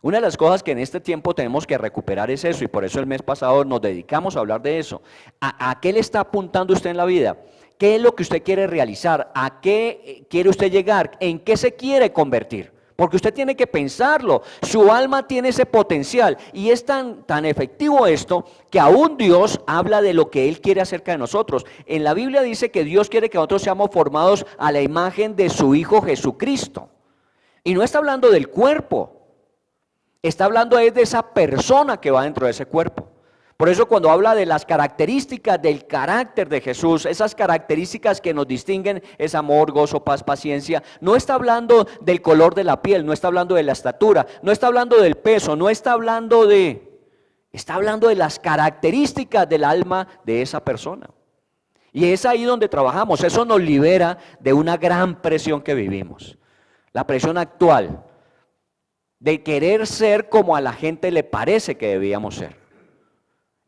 Una de las cosas que en este tiempo tenemos que recuperar es eso, y por eso el mes pasado nos dedicamos a hablar de eso. ¿A qué le está apuntando usted en la vida? ¿Qué es lo que usted quiere realizar? ¿A qué quiere usted llegar? ¿En qué se quiere convertir? Porque usted tiene que pensarlo, su alma tiene ese potencial y es tan efectivo esto que aún Dios habla de lo que Él quiere acerca de nosotros. En la Biblia dice que Dios quiere que nosotros seamos formados a la imagen de su Hijo Jesucristo. Y no está hablando del cuerpo, está hablando de esa persona que va dentro de ese cuerpo. Por eso cuando habla de las características del carácter de Jesús, esas características que nos distinguen es amor, gozo, paz, paciencia, no está hablando del color de la piel, no está hablando de la estatura, no está hablando del peso, no está hablando está hablando de las características del alma de esa persona. Y es ahí donde trabajamos, eso nos libera de una gran presión que vivimos, la presión actual de querer ser como a la gente le parece que debíamos ser.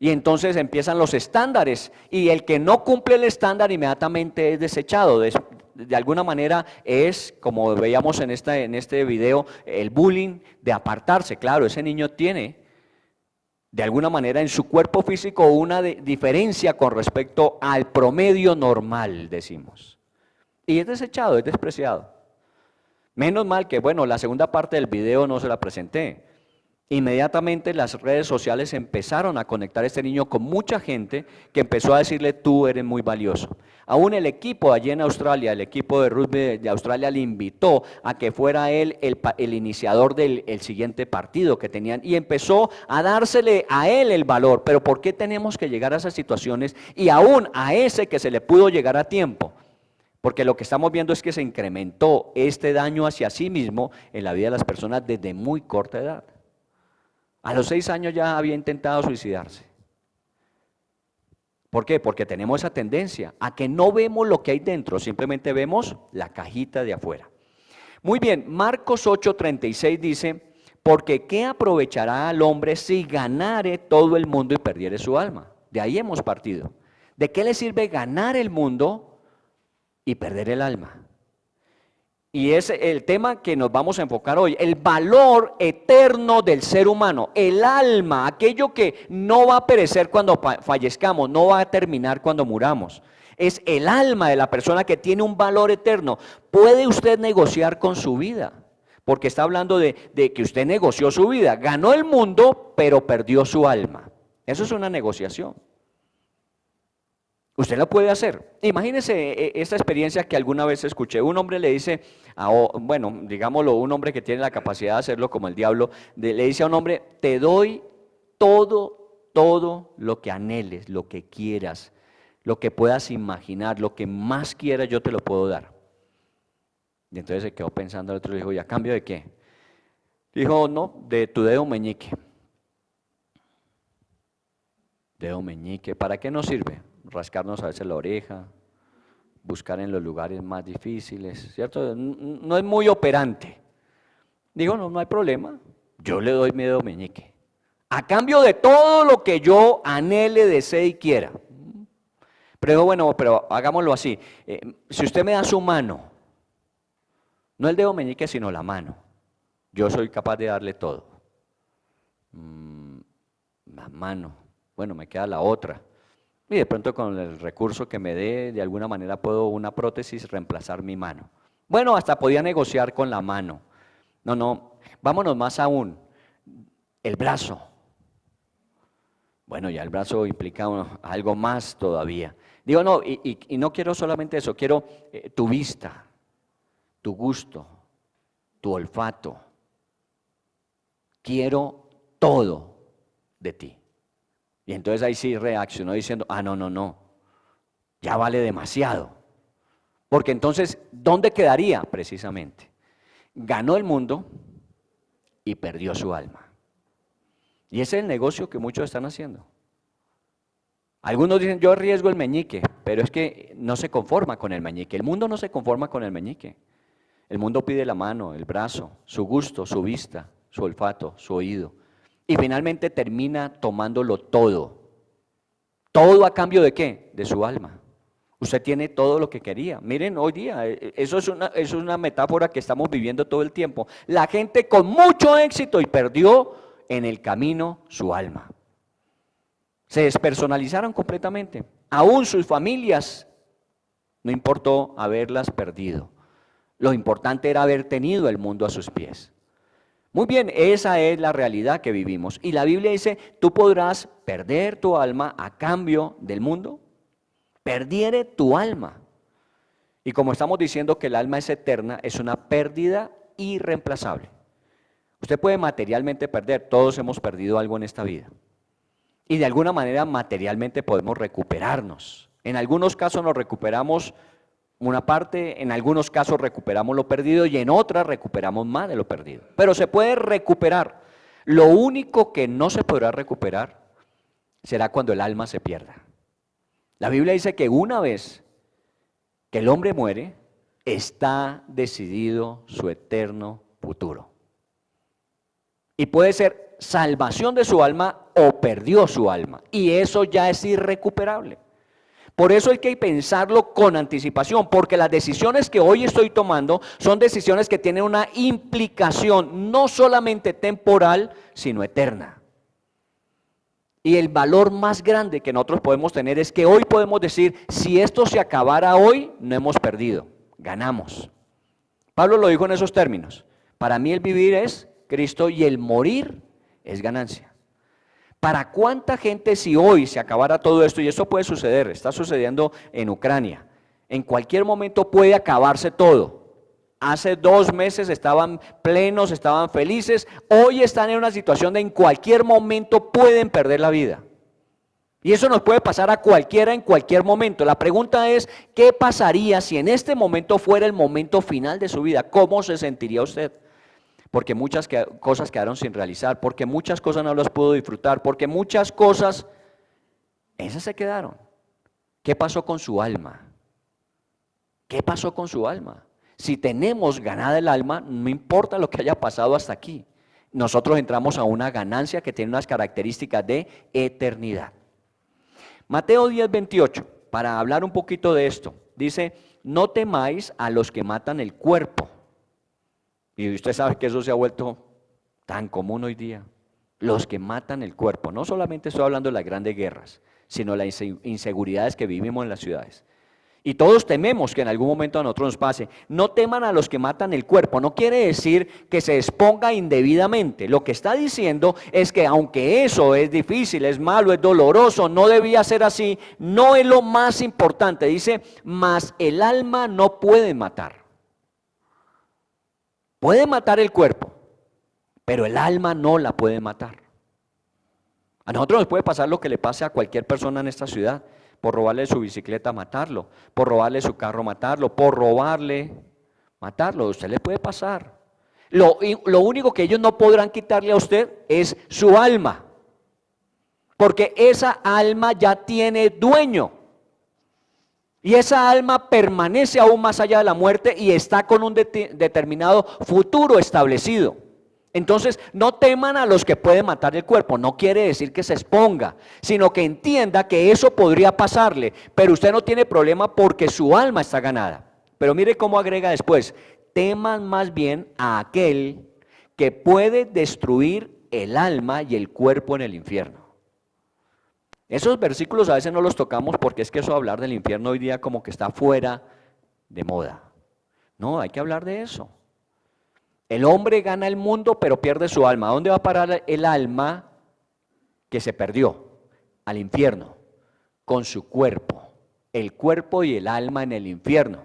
Y entonces empiezan los estándares y el que no cumple el estándar inmediatamente es desechado. De alguna manera es, como veíamos en este video, el bullying de apartarse. Claro, ese niño tiene de alguna manera en su cuerpo físico una diferencia con respecto al promedio normal, decimos. Y es desechado, es despreciado. Menos mal que, bueno, la segunda parte del video no se la presenté. Inmediatamente las redes sociales empezaron a conectar a este niño con mucha gente que empezó a decirle, tú eres muy valioso. Aún el equipo allí en Australia, el equipo de rugby de Australia le invitó a que fuera él el iniciador del siguiente partido que tenían y empezó a dársele a él el valor. Pero ¿por qué tenemos que llegar a esas situaciones y aún a ese que se le pudo llegar a tiempo? Porque lo que estamos viendo es que se incrementó este daño hacia sí mismo en la vida de las personas desde muy corta edad. A los 6 años ya había intentado suicidarse. ¿Por qué? Porque tenemos esa tendencia a que no vemos lo que hay dentro, simplemente vemos la cajita de afuera. Muy bien, Marcos 8:36 dice, porque ¿qué aprovechará al hombre si ganare todo el mundo y perdiere su alma? De ahí hemos partido. ¿De qué le sirve ganar el mundo y perder el alma? Y es el tema que nos vamos a enfocar hoy, el valor eterno del ser humano, el alma, aquello que no va a perecer cuando fallezcamos, no va a terminar cuando muramos. Es el alma de la persona que tiene un valor eterno. ¿Puede usted negociar con su vida? Porque está hablando de que usted negoció su vida, ganó el mundo, pero perdió su alma. Eso es una negociación. Usted lo puede hacer. Imagínese esta experiencia que alguna vez escuché. Un hombre le dice, bueno, digámoslo, un hombre que tiene la capacidad de hacerlo como el diablo, le dice a un hombre, te doy todo lo que anheles, lo que quieras, lo que puedas imaginar, lo que más quieras, yo te lo puedo dar. Y entonces se quedó pensando el otro, le dijo, ¿y a cambio de qué? Dijo, no, de tu dedo meñique. Dedo meñique, ¿para qué nos sirve? Rascarnos a veces la oreja, buscar en los lugares más difíciles, ¿cierto? No es muy operante. Digo, no hay problema, yo le doy mi dedo meñique. A cambio de todo lo que yo anhele, desee y quiera. Pero bueno, pero hagámoslo así. Si usted me da su mano, no el dedo meñique, sino la mano, yo soy capaz de darle todo. La mano, bueno, me queda la otra. Y de pronto con el recurso que me dé, de alguna manera puedo una prótesis reemplazar mi mano. Bueno, hasta podía negociar con la mano. No, vámonos más aún. El brazo. Bueno, ya el brazo implica algo más todavía. Digo, no, y no quiero solamente eso, quiero tu vista, tu gusto, tu olfato. Quiero todo de ti. Y entonces ahí sí reaccionó diciendo, no, ya vale demasiado. Porque entonces, ¿dónde quedaría precisamente? Ganó el mundo y perdió su alma. Y ese es el negocio que muchos están haciendo. Algunos dicen, yo arriesgo el meñique, pero es que no se conforma con el meñique. El mundo no se conforma con el meñique. El mundo pide la mano, el brazo, su gusto, su vista, su olfato, su oído. Y finalmente termina tomándolo todo. ¿Todo a cambio de qué? De su alma. Usted tiene todo lo que quería. Miren, hoy día, eso es una metáfora que estamos viviendo todo el tiempo. La gente con mucho éxito y perdió en el camino su alma. Se despersonalizaron completamente. Aún sus familias, no importó haberlas perdido. Lo importante era haber tenido el mundo a sus pies. Muy bien, esa es la realidad que vivimos. Y la Biblia dice, tú podrás perder tu alma a cambio del mundo. Perdiere tu alma. Y como estamos diciendo que el alma es eterna, es una pérdida irreemplazable. Usted puede materialmente perder, todos hemos perdido algo en esta vida. Y de alguna manera materialmente podemos recuperarnos. En algunos casos nos recuperamos una parte, en algunos casos recuperamos lo perdido y en otras recuperamos más de lo perdido. Pero se puede recuperar. Lo único que no se podrá recuperar será cuando el alma se pierda. La Biblia dice que una vez que el hombre muere, está decidido su eterno futuro. Y puede ser salvación de su alma o perdió su alma. Y eso ya es irrecuperable. Por eso hay que pensarlo con anticipación, porque las decisiones que hoy estoy tomando son decisiones que tienen una implicación no solamente temporal, sino eterna. Y el valor más grande que nosotros podemos tener es que hoy podemos decir, si esto se acabara hoy, no hemos perdido, ganamos. Pablo lo dijo en esos términos, para mí el vivir es Cristo y el morir es ganancia. ¿Para cuánta gente si hoy se acabara todo esto? Y esto puede suceder, está sucediendo en Ucrania. En cualquier momento puede acabarse todo. Hace 2 meses estaban plenos, estaban felices. Hoy están en una situación de en cualquier momento pueden perder la vida. Y eso nos puede pasar a cualquiera en cualquier momento. La pregunta es, ¿qué pasaría si en este momento fuera el momento final de su vida? ¿Cómo se sentiría usted? Porque muchas cosas quedaron sin realizar, porque muchas cosas no las pudo disfrutar, porque muchas cosas, esas se quedaron. ¿Qué pasó con su alma? ¿Qué pasó con su alma? Si tenemos ganada el alma, no importa lo que haya pasado hasta aquí. Nosotros entramos a una ganancia que tiene unas características de eternidad. Mateo 10:28, para hablar un poquito de esto, dice, no temáis a los que matan el cuerpo, Y usted sabe que eso se ha vuelto tan común hoy día. Los que matan el cuerpo, no solamente estoy hablando de las grandes guerras, sino las inseguridades que vivimos en las ciudades. Y todos tememos que en algún momento a nosotros nos pase. No teman a los que matan el cuerpo, no quiere decir que se exponga indebidamente. Lo que está diciendo es que aunque eso es difícil, es malo, es doloroso, no debía ser así, no es lo más importante. Dice, mas el alma no puede matar. Puede matar el cuerpo, pero el alma no la puede matar. A nosotros nos puede pasar lo que le pase a cualquier persona en esta ciudad. Por robarle su bicicleta, matarlo. Por robarle su carro, matarlo. Por robarle, matarlo. A usted le puede pasar. Lo único que ellos no podrán quitarle a usted es su alma. Porque esa alma ya tiene dueño. Y esa alma permanece aún más allá de la muerte y está con un determinado futuro establecido. Entonces, no teman a los que pueden matar el cuerpo, no quiere decir que se exponga, sino que entienda que eso podría pasarle, pero usted no tiene problema porque su alma está ganada. Pero mire cómo agrega después, teman más bien a aquel que puede destruir el alma y el cuerpo en el infierno. Esos versículos a veces no los tocamos porque es que eso hablar del infierno hoy día como que está fuera de moda. No, hay que hablar de eso. El hombre gana el mundo, pero pierde su alma. ¿A dónde va a parar el alma que se perdió? Al infierno, con su cuerpo. El cuerpo y el alma en el infierno.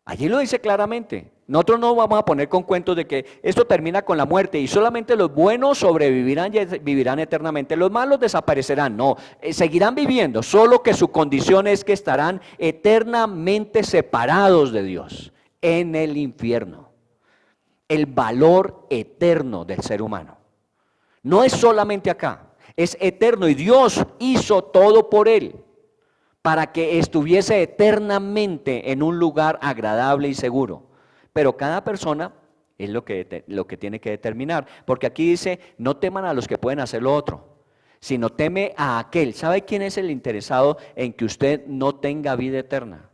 Allí lo dice claramente. Nosotros no vamos a poner con cuentos de que esto termina con la muerte y solamente los buenos sobrevivirán y vivirán eternamente. Los malos desaparecerán. No, seguirán viviendo, solo que su condición es que estarán eternamente separados de Dios en el infierno. El valor eterno del ser humano. No es solamente acá, es eterno y Dios hizo todo por él para que estuviese eternamente en un lugar agradable y seguro. Pero cada persona es lo que tiene que determinar, porque aquí dice, no teman a los que pueden hacer lo otro, sino teme a aquel. ¿Sabe quién es el interesado en que usted no tenga vida eterna?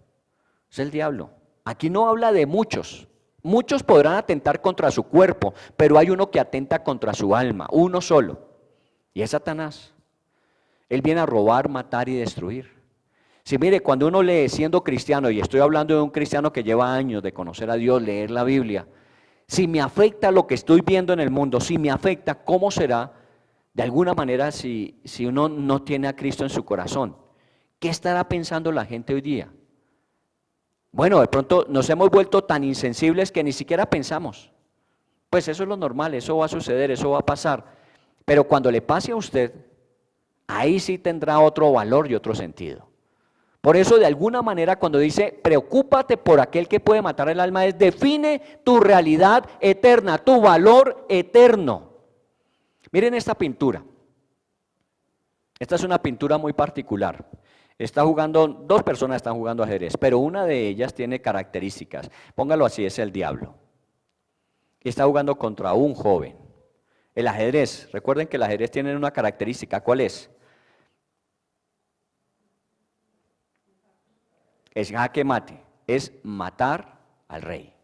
Es el diablo. Aquí no habla de muchos. Muchos podrán atentar contra su cuerpo, pero hay uno que atenta contra su alma, uno solo, y es Satanás. Él viene a robar, matar y destruir. Si mire, cuando uno lee siendo cristiano, y estoy hablando de un cristiano que lleva años de conocer a Dios, leer la Biblia, si me afecta lo que estoy viendo en el mundo, si me afecta, ¿cómo será? De alguna manera, si uno no tiene a Cristo en su corazón, ¿qué estará pensando la gente hoy día? Bueno, de pronto nos hemos vuelto tan insensibles que ni siquiera pensamos. Pues eso es lo normal, eso va a suceder, eso va a pasar. Pero cuando le pase a usted, ahí sí tendrá otro valor y otro sentido. Por eso, de alguna manera, cuando dice, preocúpate por aquel que puede matar el alma, es define tu realidad eterna, tu valor eterno. Miren esta pintura. Esta es una pintura muy particular. Dos personas están jugando ajedrez, pero una de ellas tiene características. Póngalo así, es el diablo. Y está jugando contra un joven. El ajedrez, recuerden que el ajedrez tiene una característica, ¿cuál es? Es jaque mate, es matar al rey.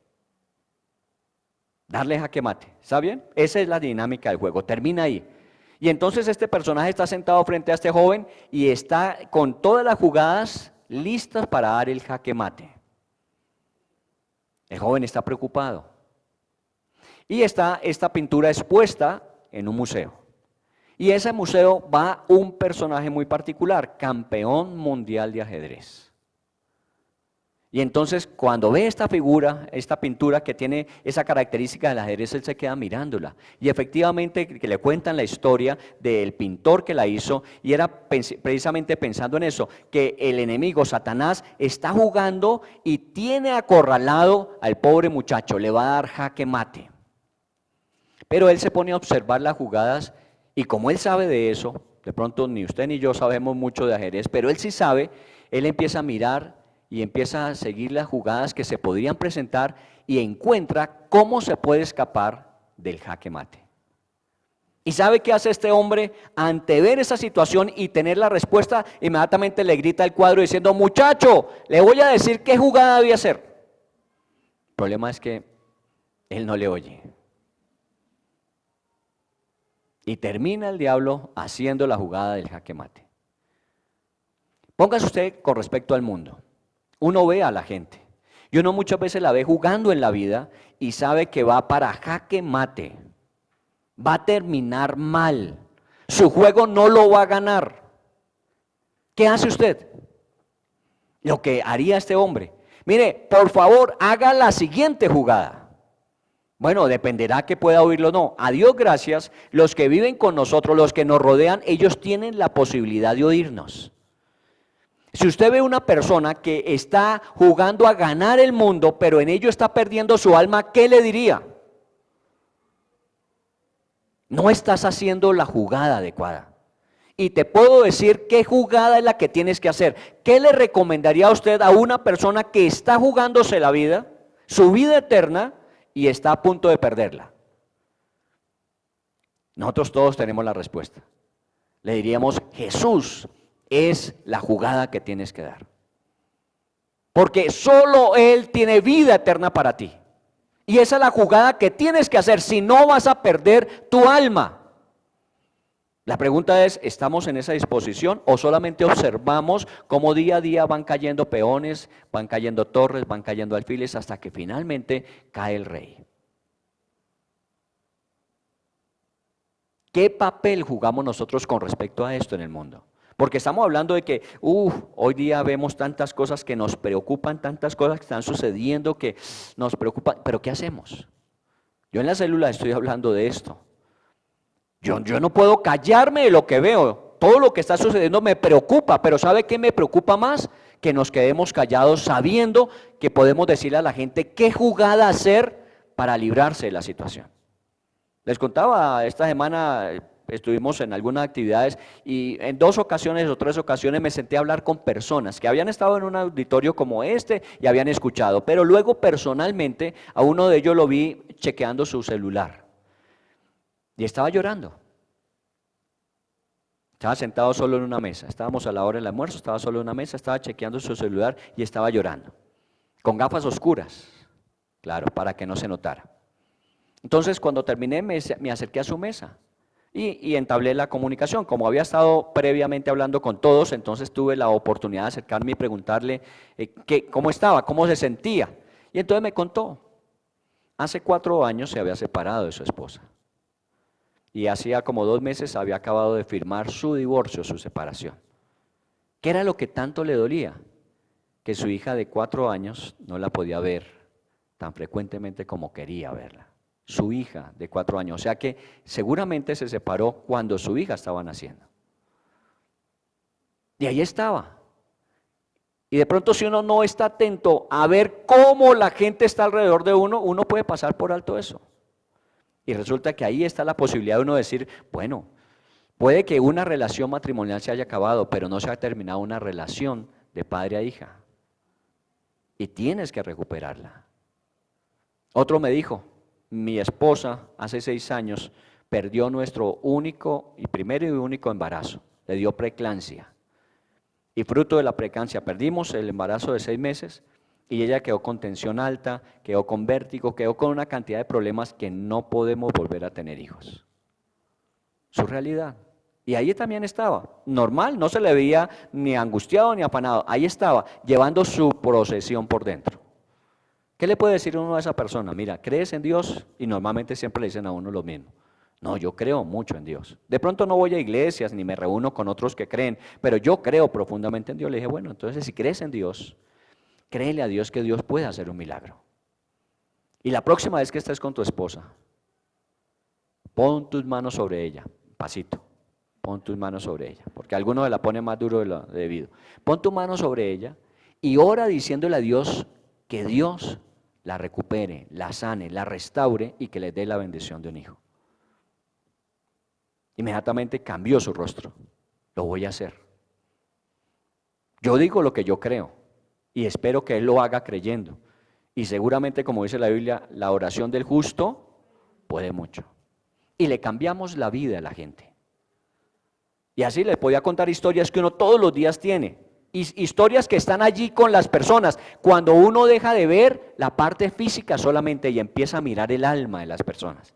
Darle jaque mate, ¿está bien? Esa es la dinámica del juego, termina ahí. Y entonces este personaje está sentado frente a este joven y está con todas las jugadas listas para dar el jaque mate. El joven está preocupado. Y está esta pintura expuesta en un museo. Y ese museo va un personaje muy particular, campeón mundial de ajedrez. Y entonces cuando ve esta figura, esta pintura que tiene esa característica del ajedrez, él se queda mirándola. Y efectivamente que le cuentan la historia del pintor que la hizo y era precisamente pensando en eso, que el enemigo Satanás está jugando y tiene acorralado al pobre muchacho, le va a dar jaque mate. Pero él se pone a observar las jugadas y como él sabe de eso, de pronto ni usted ni yo sabemos mucho de ajedrez, pero él sí sabe, él empieza a mirar y empieza a seguir las jugadas que se podrían presentar y encuentra cómo se puede escapar del jaque mate. ¿Y sabe qué hace este hombre? Ante ver esa situación y tener la respuesta, inmediatamente le grita al cuadro diciendo, muchacho, le voy a decir qué jugada debía hacer. El problema es que él no le oye. Y termina el diablo haciendo la jugada del jaque mate. Póngase usted con respecto al mundo. Uno ve a la gente y uno muchas veces la ve jugando en la vida y sabe que va para jaque mate. Va a terminar mal. Su juego no lo va a ganar. ¿Qué hace usted? Lo que haría este hombre. Mire, por favor, haga la siguiente jugada. Bueno, dependerá que pueda oírlo o no. A Dios gracias, los que viven con nosotros, los que nos rodean, ellos tienen la posibilidad de oírnos. Si usted ve una persona que está jugando a ganar el mundo, pero en ello está perdiendo su alma, ¿qué le diría? No estás haciendo la jugada adecuada. Y te puedo decir qué jugada es la que tienes que hacer. ¿Qué le recomendaría a usted a una persona que está jugándose la vida, su vida eterna, y está a punto de perderla? Nosotros todos tenemos la respuesta. Le diríamos, Jesús es la jugada que tienes que dar. Porque solo Él tiene vida eterna para ti. Y esa es la jugada que tienes que hacer, si no vas a perder tu alma. La pregunta es, ¿estamos en esa disposición o solamente observamos cómo día a día van cayendo peones, van cayendo torres, van cayendo alfiles hasta que finalmente cae el rey? ¿Qué papel jugamos nosotros con respecto a esto en el mundo? Porque estamos hablando de que hoy día vemos tantas cosas que nos preocupan, tantas cosas que están sucediendo que nos preocupan, pero ¿qué hacemos? Yo en la célula estoy hablando de esto. Yo no puedo callarme de lo que veo. Todo lo que está sucediendo me preocupa, pero ¿sabe qué me preocupa más? Que nos quedemos callados sabiendo que podemos decirle a la gente qué jugada hacer para librarse de la situación. Les contaba, esta semana estuvimos en algunas actividades y en 2 ocasiones o 3 ocasiones me senté a hablar con personas que habían estado en un auditorio como este y habían escuchado, pero luego personalmente a uno de ellos lo vi chequeando su celular. Y estaba llorando. Estaba sentado solo en una mesa. Estábamos a la hora del almuerzo, estaba solo en una mesa, estaba chequeando su celular y estaba llorando. Con gafas oscuras, claro, para que no se notara. Entonces, cuando terminé, me acerqué a su mesa y entablé la comunicación. Como había estado previamente hablando con todos, entonces tuve la oportunidad de acercarme y preguntarle cómo estaba, cómo se sentía. Y entonces me contó. Hace 4 años se había separado de su esposa. Y hacía como 2 meses había acabado de firmar su divorcio, su separación. ¿Qué era lo que tanto le dolía? Que su hija de 4 años no la podía ver tan frecuentemente como quería verla. Su hija de 4 años, o sea que seguramente se separó cuando su hija estaba naciendo. Y ahí estaba. Y de pronto si uno no está atento a ver cómo la gente está alrededor de uno, uno puede pasar por alto eso. Y resulta que ahí está la posibilidad de uno decir, bueno, puede que una relación matrimonial se haya acabado, pero no se ha terminado una relación de padre a hija. Y tienes que recuperarla. Otro me dijo, mi esposa hace 6 años perdió nuestro único y primero y único embarazo, le dio preeclampsia. Y fruto de la preeclampsia perdimos el embarazo de 6 meses. Y ella quedó con tensión alta, quedó con vértigo, quedó con una cantidad de problemas que no podemos volver a tener hijos. Su realidad. Y ahí también estaba, normal, no se le veía ni angustiado ni afanado. Ahí estaba, llevando su procesión por dentro. ¿Qué le puede decir uno a esa persona? Mira, ¿crees en Dios? Y normalmente siempre le dicen a uno lo mismo. No, yo creo mucho en Dios. De pronto no voy a iglesias ni me reúno con otros que creen, pero yo creo profundamente en Dios. Le dije, bueno, entonces si crees en Dios, créele a Dios que Dios puede hacer un milagro. Y la próxima vez que estés con tu esposa, pon tus manos sobre ella, pasito, pon tus manos sobre ella, porque algunos se la ponen más duro de lo debido. Pon tu mano sobre ella y ora diciéndole a Dios que Dios la recupere, la sane, la restaure y que le dé la bendición de un hijo. Inmediatamente cambió su rostro. Lo voy a hacer. Yo digo lo que yo creo. Y espero que Él lo haga creyendo. Y seguramente, como dice la Biblia, la oración del justo puede mucho. Y le cambiamos la vida a la gente. Y así le podía contar historias que uno todos los días tiene. Historias que están allí con las personas. Cuando uno deja de ver la parte física solamente y empieza a mirar el alma de las personas.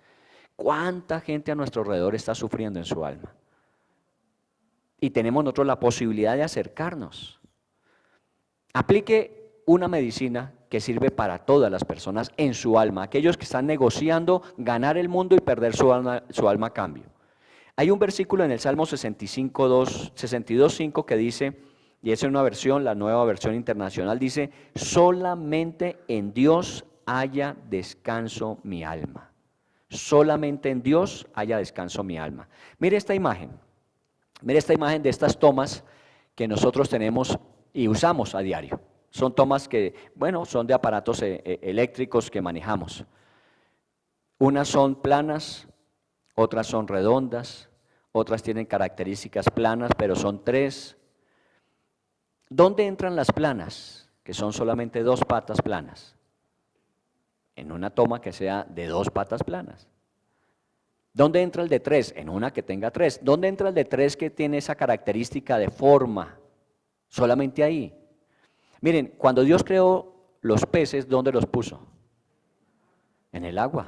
¿Cuánta gente a nuestro alrededor está sufriendo en su alma? Y tenemos nosotros la posibilidad de acercarnos. Aplique una medicina que sirve para todas las personas en su alma, aquellos que están negociando ganar el mundo y perder su alma a cambio. Hay un versículo en el Salmo 62:5 que dice, y esa es una versión, la nueva versión internacional, dice, solamente en Dios haya descanso mi alma. Solamente en Dios haya descanso mi alma. Mire esta imagen de estas tomas que nosotros tenemos y usamos a diario. Son tomas que, bueno, son de aparatos eléctricos que manejamos. Unas son planas, otras son redondas, otras tienen características planas, pero son 3. ¿Dónde entran las planas? Que son solamente 2 patas planas. En una toma que sea de 2 patas planas. ¿Dónde entra el de 3? En una que tenga 3. ¿Dónde entra el de 3 que tiene esa característica de forma? Solamente ahí. Miren, cuando Dios creó los peces, ¿dónde los puso? En el agua.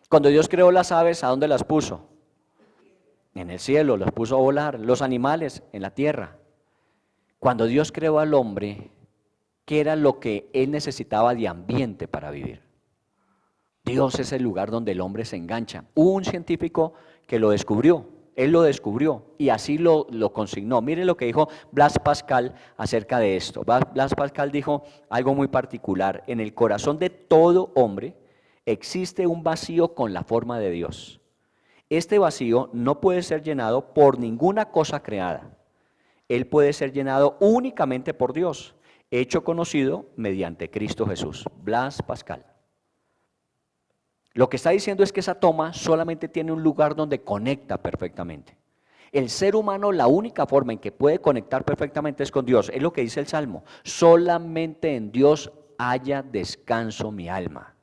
Cuando Dios creó las aves, ¿a dónde las puso? En el cielo, los puso a volar. Los animales, en la tierra. Cuando Dios creó al hombre, ¿qué era lo que él necesitaba de ambiente para vivir? Dios es el lugar donde el hombre se engancha. Hubo un científico que lo descubrió, él lo descubrió y así lo consignó. Miren lo que dijo Blaise Pascal acerca de esto. Blaise Pascal dijo algo muy particular: en el corazón de todo hombre existe un vacío con la forma de Dios. Este vacío no puede ser llenado por ninguna cosa creada. Él puede ser llenado únicamente por Dios, hecho conocido mediante Cristo Jesús. Blaise Pascal. Lo que está diciendo es que esa toma solamente tiene un lugar donde conecta perfectamente. El ser humano, la única forma en que puede conectar perfectamente es con Dios. Es lo que dice el Salmo. Solamente en Dios haya descanso mi alma.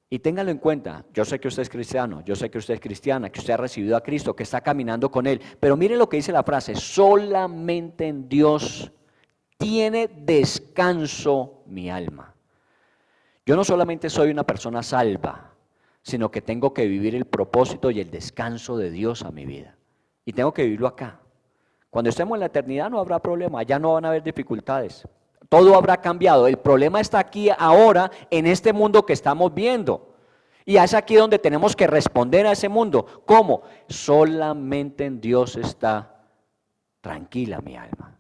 Y téngalo en cuenta, yo sé que usted es cristiano, yo sé que usted es cristiana, que usted ha recibido a Cristo, que está caminando con Él. Pero miren lo que dice la frase, solamente en Dios tiene descanso mi alma. Yo no solamente soy una persona salva, sino que tengo que vivir el propósito y el descanso de Dios a mi vida. Y tengo que vivirlo acá. Cuando estemos en la eternidad no habrá problema, allá no van a haber dificultades. Todo habrá cambiado. El problema está aquí ahora, en este mundo que estamos viendo. Y es aquí donde tenemos que responder a ese mundo. ¿Cómo? Solamente en Dios está tranquila mi alma.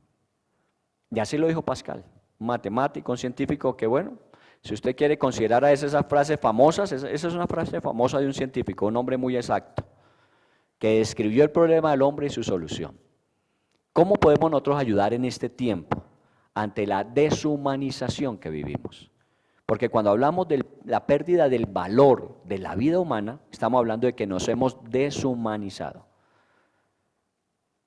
Y así lo dijo Pascal, un matemático, un científico que bueno, si usted quiere considerar a esas frases famosas, esa es una frase famosa de un científico, un hombre muy exacto, que describió el problema del hombre y su solución. ¿Cómo podemos nosotros ayudar en este tiempo ante la deshumanización que vivimos? Porque cuando hablamos de la pérdida del valor de la vida humana, estamos hablando de que nos hemos deshumanizado.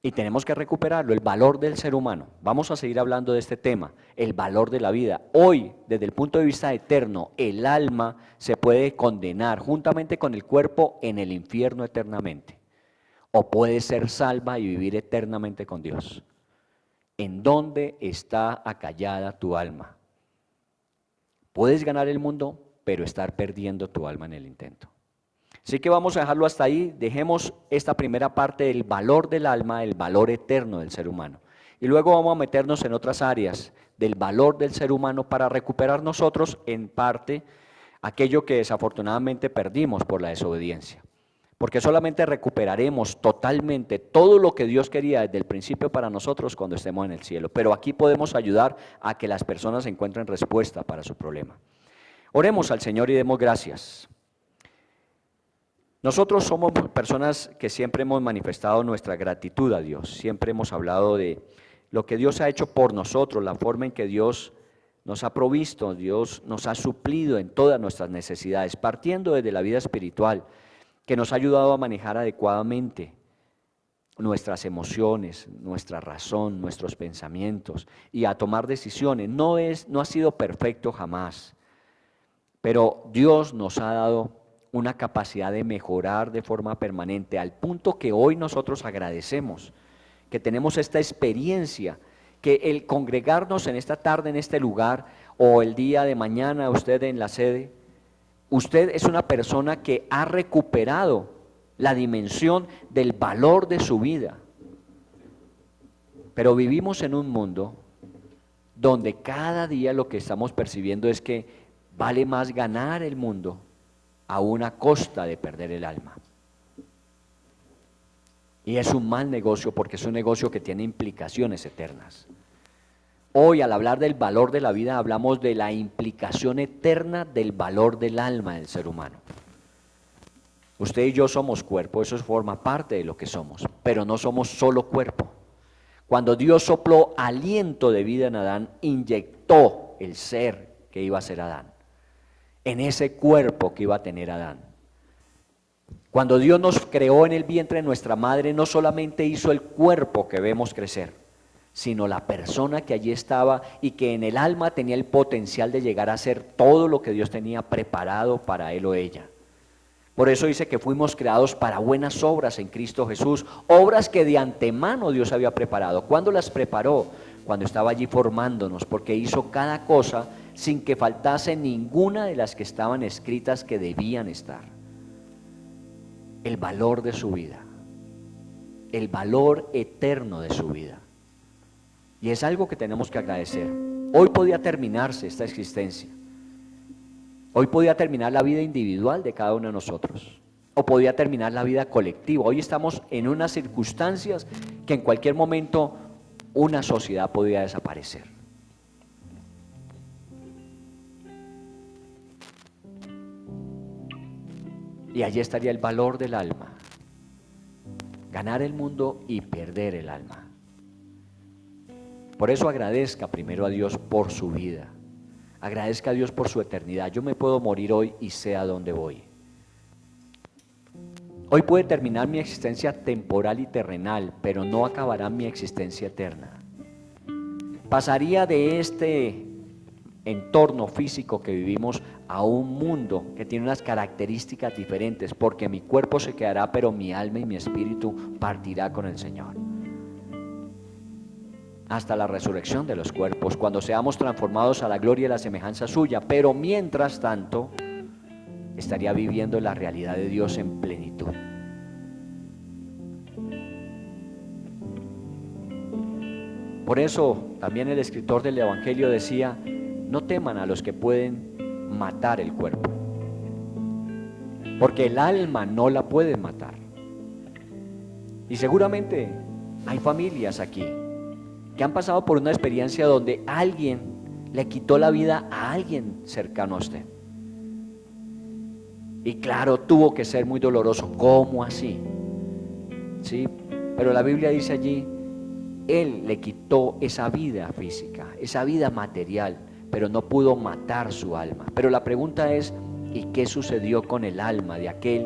Y tenemos que recuperarlo, el valor del ser humano. Vamos a seguir hablando de este tema, el valor de la vida. Hoy, desde el punto de vista eterno, el alma se puede condenar juntamente con el cuerpo en el infierno eternamente. O puede ser salva y vivir eternamente con Dios. ¿En dónde está acallada tu alma? Puedes ganar el mundo, pero estar perdiendo tu alma en el intento. Así que vamos a dejarlo hasta ahí, dejemos esta primera parte del valor del alma, el valor eterno del ser humano. Y luego vamos a meternos en otras áreas del valor del ser humano para recuperar nosotros en parte aquello que desafortunadamente perdimos por la desobediencia. Porque solamente recuperaremos totalmente todo lo que Dios quería desde el principio para nosotros cuando estemos en el cielo. Pero aquí podemos ayudar a que las personas encuentren respuesta para su problema. Oremos al Señor y demos gracias. Nosotros somos personas que siempre hemos manifestado nuestra gratitud a Dios, siempre hemos hablado de lo que Dios ha hecho por nosotros, la forma en que Dios nos ha provisto, Dios nos ha suplido en todas nuestras necesidades, partiendo desde la vida espiritual, que nos ha ayudado a manejar adecuadamente nuestras emociones, nuestra razón, nuestros pensamientos y a tomar decisiones. No ha sido perfecto jamás, pero Dios nos ha dado una capacidad de mejorar de forma permanente, al punto que hoy nosotros agradecemos que tenemos esta experiencia, que el congregarnos en esta tarde, en este lugar, o el día de mañana, usted en la sede, usted es una persona que ha recuperado la dimensión del valor de su vida. Pero vivimos en un mundo donde cada día lo que estamos percibiendo es que vale más ganar el mundo a una costa de perder el alma. Y es un mal negocio porque es un negocio que tiene implicaciones eternas. Hoy, al hablar del valor de la vida, hablamos de la implicación eterna del valor del alma del ser humano. Usted y yo somos cuerpo, eso forma parte de lo que somos, pero no somos solo cuerpo. Cuando Dios sopló aliento de vida en Adán, inyectó el ser que iba a ser Adán, en ese cuerpo que iba a tener Adán. Cuando Dios nos creó en el vientre de nuestra madre, no solamente hizo el cuerpo que vemos crecer, sino la persona que allí estaba y que en el alma tenía el potencial de llegar a ser todo lo que Dios tenía preparado para él o ella. Por eso dice que fuimos creados para buenas obras en Cristo Jesús, obras que de antemano Dios había preparado. ¿Cuándo las preparó? Cuando estaba allí formándonos, porque hizo cada cosa sin que faltase ninguna de las que estaban escritas que debían estar. El valor de su vida, el valor eterno de su vida. Y es algo que tenemos que agradecer. Hoy podía terminarse esta existencia. Hoy podía terminar la vida individual de cada uno de nosotros. O podía terminar la vida colectiva. Hoy estamos en unas circunstancias que en cualquier momento una sociedad podría desaparecer. Y allí estaría el valor del alma. Ganar el mundo y perder el alma. Por eso agradezca primero a Dios por su vida. Agradezca a Dios por su eternidad. Yo me puedo morir hoy y sé a dónde voy. Hoy puede terminar mi existencia temporal y terrenal, pero no acabará mi existencia eterna. Pasaría de este entorno físico que vivimos a un mundo que tiene unas características diferentes, porque mi cuerpo se quedará, pero mi alma y mi espíritu partirá con el Señor. Hasta la resurrección de los cuerpos, cuando seamos transformados a la gloria y la semejanza suya, pero mientras tanto estaría viviendo la realidad de Dios en plenitud. Por eso también el escritor del Evangelio decía: no teman a los que pueden matar el cuerpo, porque el alma no la pueden matar. Y seguramente hay familias aquí que han pasado por una experiencia donde alguien le quitó la vida a alguien cercano a usted. Y claro, tuvo que ser muy doloroso. ¿Cómo así? Sí, pero la Biblia dice allí, Él le quitó esa vida física, esa vida material, pero no pudo matar su alma. Pero la pregunta es, ¿y qué sucedió con el alma de aquel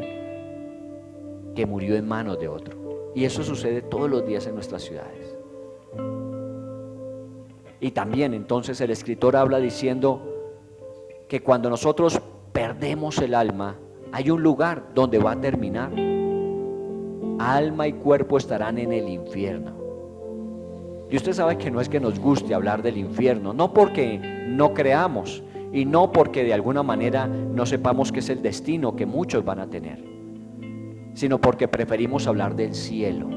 que murió en manos de otro? Y eso sucede todos los días en nuestras ciudades. Y también entonces el escritor habla diciendo que cuando nosotros perdemos el alma, hay un lugar donde va a terminar. Alma y cuerpo estarán en el infierno. Y usted sabe que no es que nos guste hablar del infierno, no porque no creamos y no porque de alguna manera no sepamos que es el destino que muchos van a tener, sino porque preferimos hablar del cielo,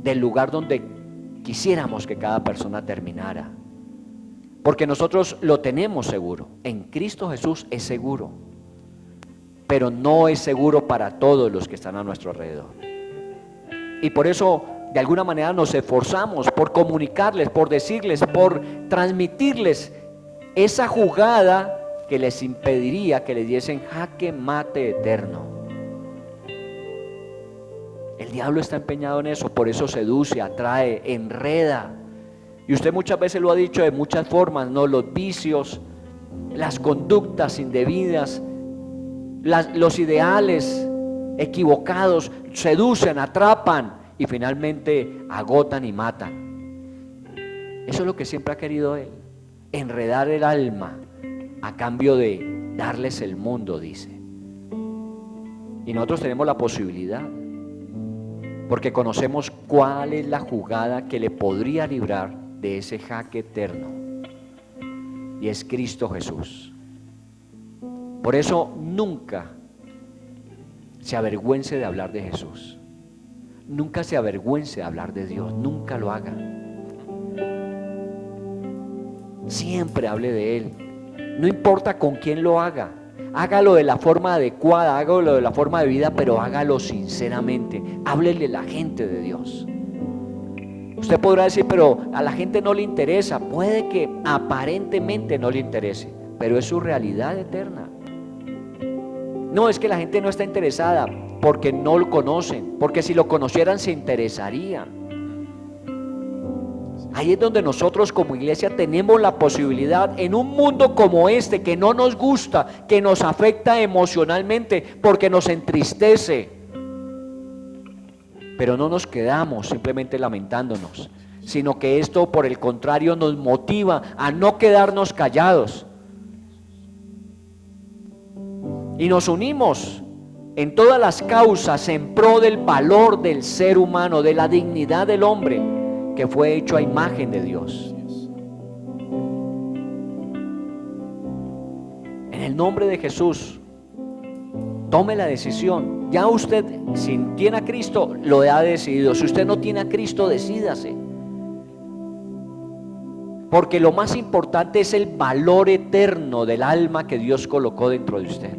del lugar donde quisiéramos que cada persona terminara, porque nosotros lo tenemos seguro. En Cristo Jesús es seguro, pero no es seguro para todos los que están a nuestro alrededor. Y por eso de alguna manera nos esforzamos por comunicarles, por decirles, por transmitirles esa jugada que les impediría que les diesen jaque mate eterno. El diablo está empeñado en eso, por eso seduce, atrae, enreda. Y usted muchas veces lo ha dicho de muchas formas, ¿no? Los vicios, las conductas indebidas, los ideales equivocados seducen, atrapan y finalmente agotan y matan. Eso es lo que siempre ha querido él, enredar el alma a cambio de darles el mundo, dice. Y nosotros tenemos la posibilidad porque conocemos cuál es la jugada que le podría librar de ese jaque eterno, y es Cristo Jesús. Por eso nunca se avergüence de hablar de Jesús, nunca se avergüence de hablar de Dios, nunca lo haga. Siempre hable de Él, no importa con quién lo haga. Hágalo de la forma adecuada, hágalo de la forma de vida, pero hágalo sinceramente. Háblele a la gente de Dios. Usted podrá decir, pero a la gente no le interesa. Puede que aparentemente no le interese, pero es su realidad eterna. No, es que la gente no está interesada porque no lo conocen, porque si lo conocieran se interesarían. Ahí es donde nosotros como iglesia tenemos la posibilidad, en un mundo como este que no nos gusta, que nos afecta emocionalmente porque nos entristece, pero no nos quedamos simplemente lamentándonos, sino que esto por el contrario nos motiva a no quedarnos callados y nos unimos en todas las causas en pro del valor del ser humano, de la dignidad del hombre que fue hecho a imagen de Dios. En el nombre de Jesús, tome la decisión. Ya usted, si tiene a Cristo, lo ha decidido. Si usted no tiene a Cristo, decídase. Porque lo más importante es el valor eterno del alma que Dios colocó dentro de usted.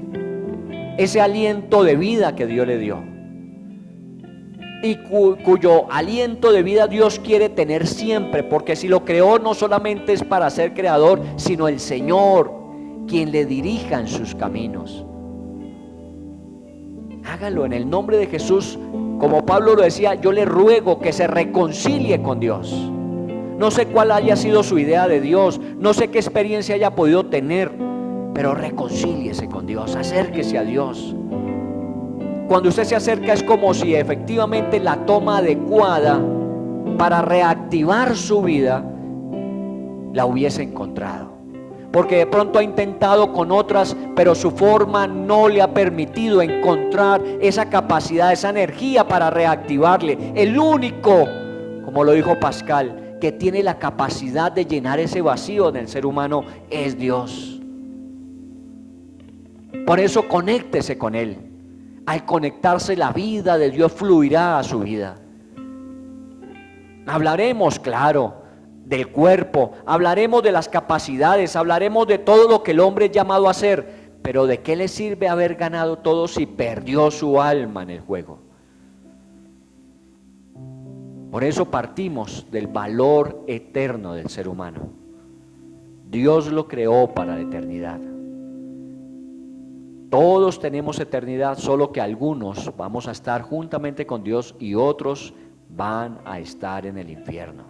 Ese aliento de vida que Dios le dio. Y cuyo aliento de vida Dios quiere tener siempre, porque si lo creó no solamente es para ser creador, sino el Señor quien le dirija en sus caminos. Hágalo en el nombre de Jesús. Como Pablo lo decía, yo le ruego que se reconcilie con Dios. No sé cuál haya sido su idea de Dios, no sé qué experiencia haya podido tener, pero reconcíliese con Dios, acérquese a Dios. Cuando usted se acerca es como si efectivamente la toma adecuada para reactivar su vida la hubiese encontrado. Porque de pronto ha intentado con otras, pero su forma no le ha permitido encontrar esa capacidad, esa energía para reactivarle. El único, como lo dijo Pascal, que tiene la capacidad de llenar ese vacío en el ser humano es Dios. Por eso conéctese con Él. Al conectarse, la vida de Dios fluirá a su vida. Hablaremos, claro, del cuerpo, hablaremos de las capacidades, hablaremos de todo lo que el hombre es llamado a hacer, pero ¿de qué le sirve haber ganado todo si perdió su alma en el juego? Por eso partimos del valor eterno del ser humano. Dios lo creó para la eternidad. Todos tenemos eternidad, solo que algunos vamos a estar juntamente con Dios y otros van a estar en el infierno.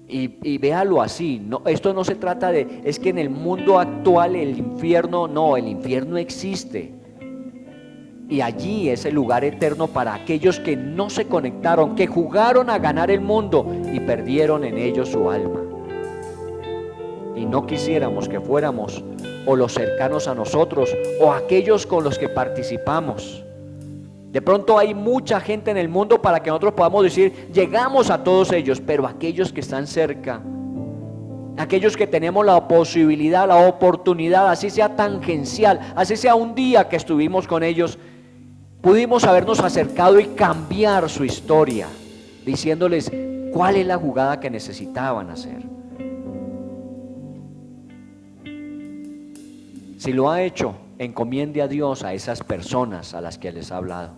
Y véalo así, no, esto no se trata de, es que en el mundo actual el infierno, no, el infierno existe. Y allí es el lugar eterno para aquellos que no se conectaron, que jugaron a ganar el mundo y perdieron en ellos su alma. Y no quisiéramos que fuéramos o los cercanos a nosotros o aquellos con los que participamos. De pronto hay mucha gente en el mundo para que nosotros podamos decir, llegamos a todos ellos, pero aquellos que están cerca, aquellos que tenemos la posibilidad, la oportunidad, así sea tangencial, así sea un día que estuvimos con ellos, pudimos habernos acercado y cambiar su historia, diciéndoles cuál es la jugada que necesitaban hacer. Si lo ha hecho, encomiende a Dios a esas personas a las que les ha hablado.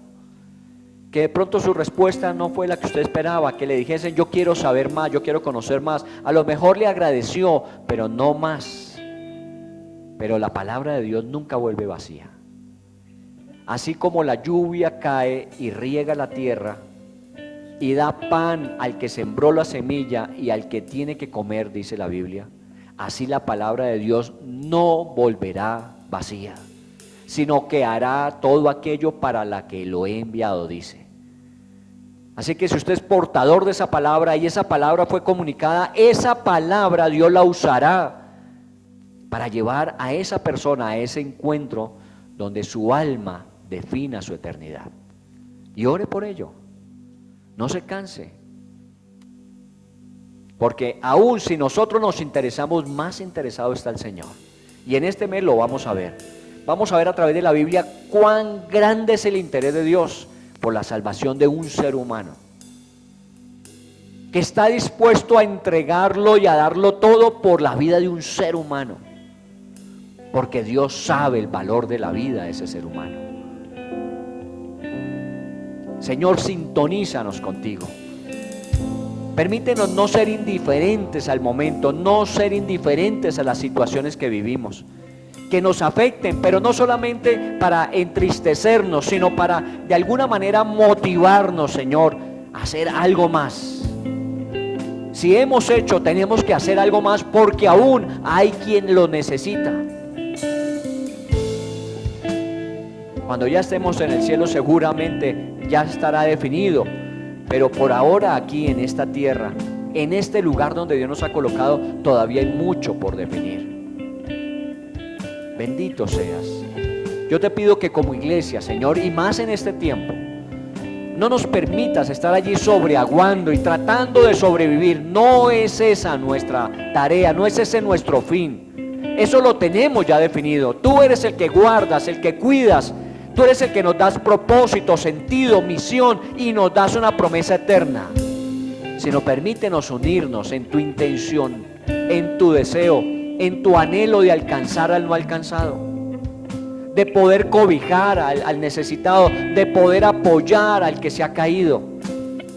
Que de pronto su respuesta no fue la que usted esperaba, que le dijesen yo quiero saber más, yo quiero conocer más. A lo mejor le agradeció, pero no más. Pero la palabra de Dios nunca vuelve vacía. Así como la lluvia cae y riega la tierra y da pan al que sembró la semilla y al que tiene que comer, dice la Biblia, así la palabra de Dios no volverá vacía, sino que hará todo aquello para la que lo he enviado, dice. Así que si usted es portador de esa palabra y esa palabra fue comunicada, esa palabra Dios la usará para llevar a esa persona a ese encuentro donde su alma defina su eternidad. y ore por ello. No se canse. Porque aún si nosotros nos interesamos, más interesado está el Señor. Y en este mes lo vamos a ver. Vamos a ver a través de la Biblia cuán grande es el interés de Dios por la salvación de un ser humano, que está dispuesto a entregarlo y a darlo todo por la vida de un ser humano, porque Dios sabe el valor de la vida de ese ser humano. Señor, sintonízanos contigo. Permítenos no ser indiferentes al momento, no ser indiferentes a las situaciones que vivimos, que nos afecten, pero no solamente para entristecernos, sino para de alguna manera motivarnos, Señor, a hacer algo más. Si hemos hecho, tenemos que hacer algo más, porque aún hay quien lo necesita. Cuando ya estemos en el cielo, seguramente ya estará definido, pero por ahora aquí en esta tierra, en este lugar donde Dios nos ha colocado, todavía hay mucho por definir. Bendito seas. Yo te pido que como iglesia, Señor, y más en este tiempo, no nos permitas estar allí sobreaguando y tratando de sobrevivir. No es esa nuestra tarea, no es ese nuestro fin. Eso lo tenemos ya definido. Tú eres el que guardas, el que cuidas. Tú eres el que nos das propósito, sentido, misión, y nos das una promesa eterna. Sino permítenos unirnos en tu intención, en tu deseo, en tu anhelo de alcanzar al no alcanzado, de poder cobijar al necesitado, de poder apoyar al que se ha caído.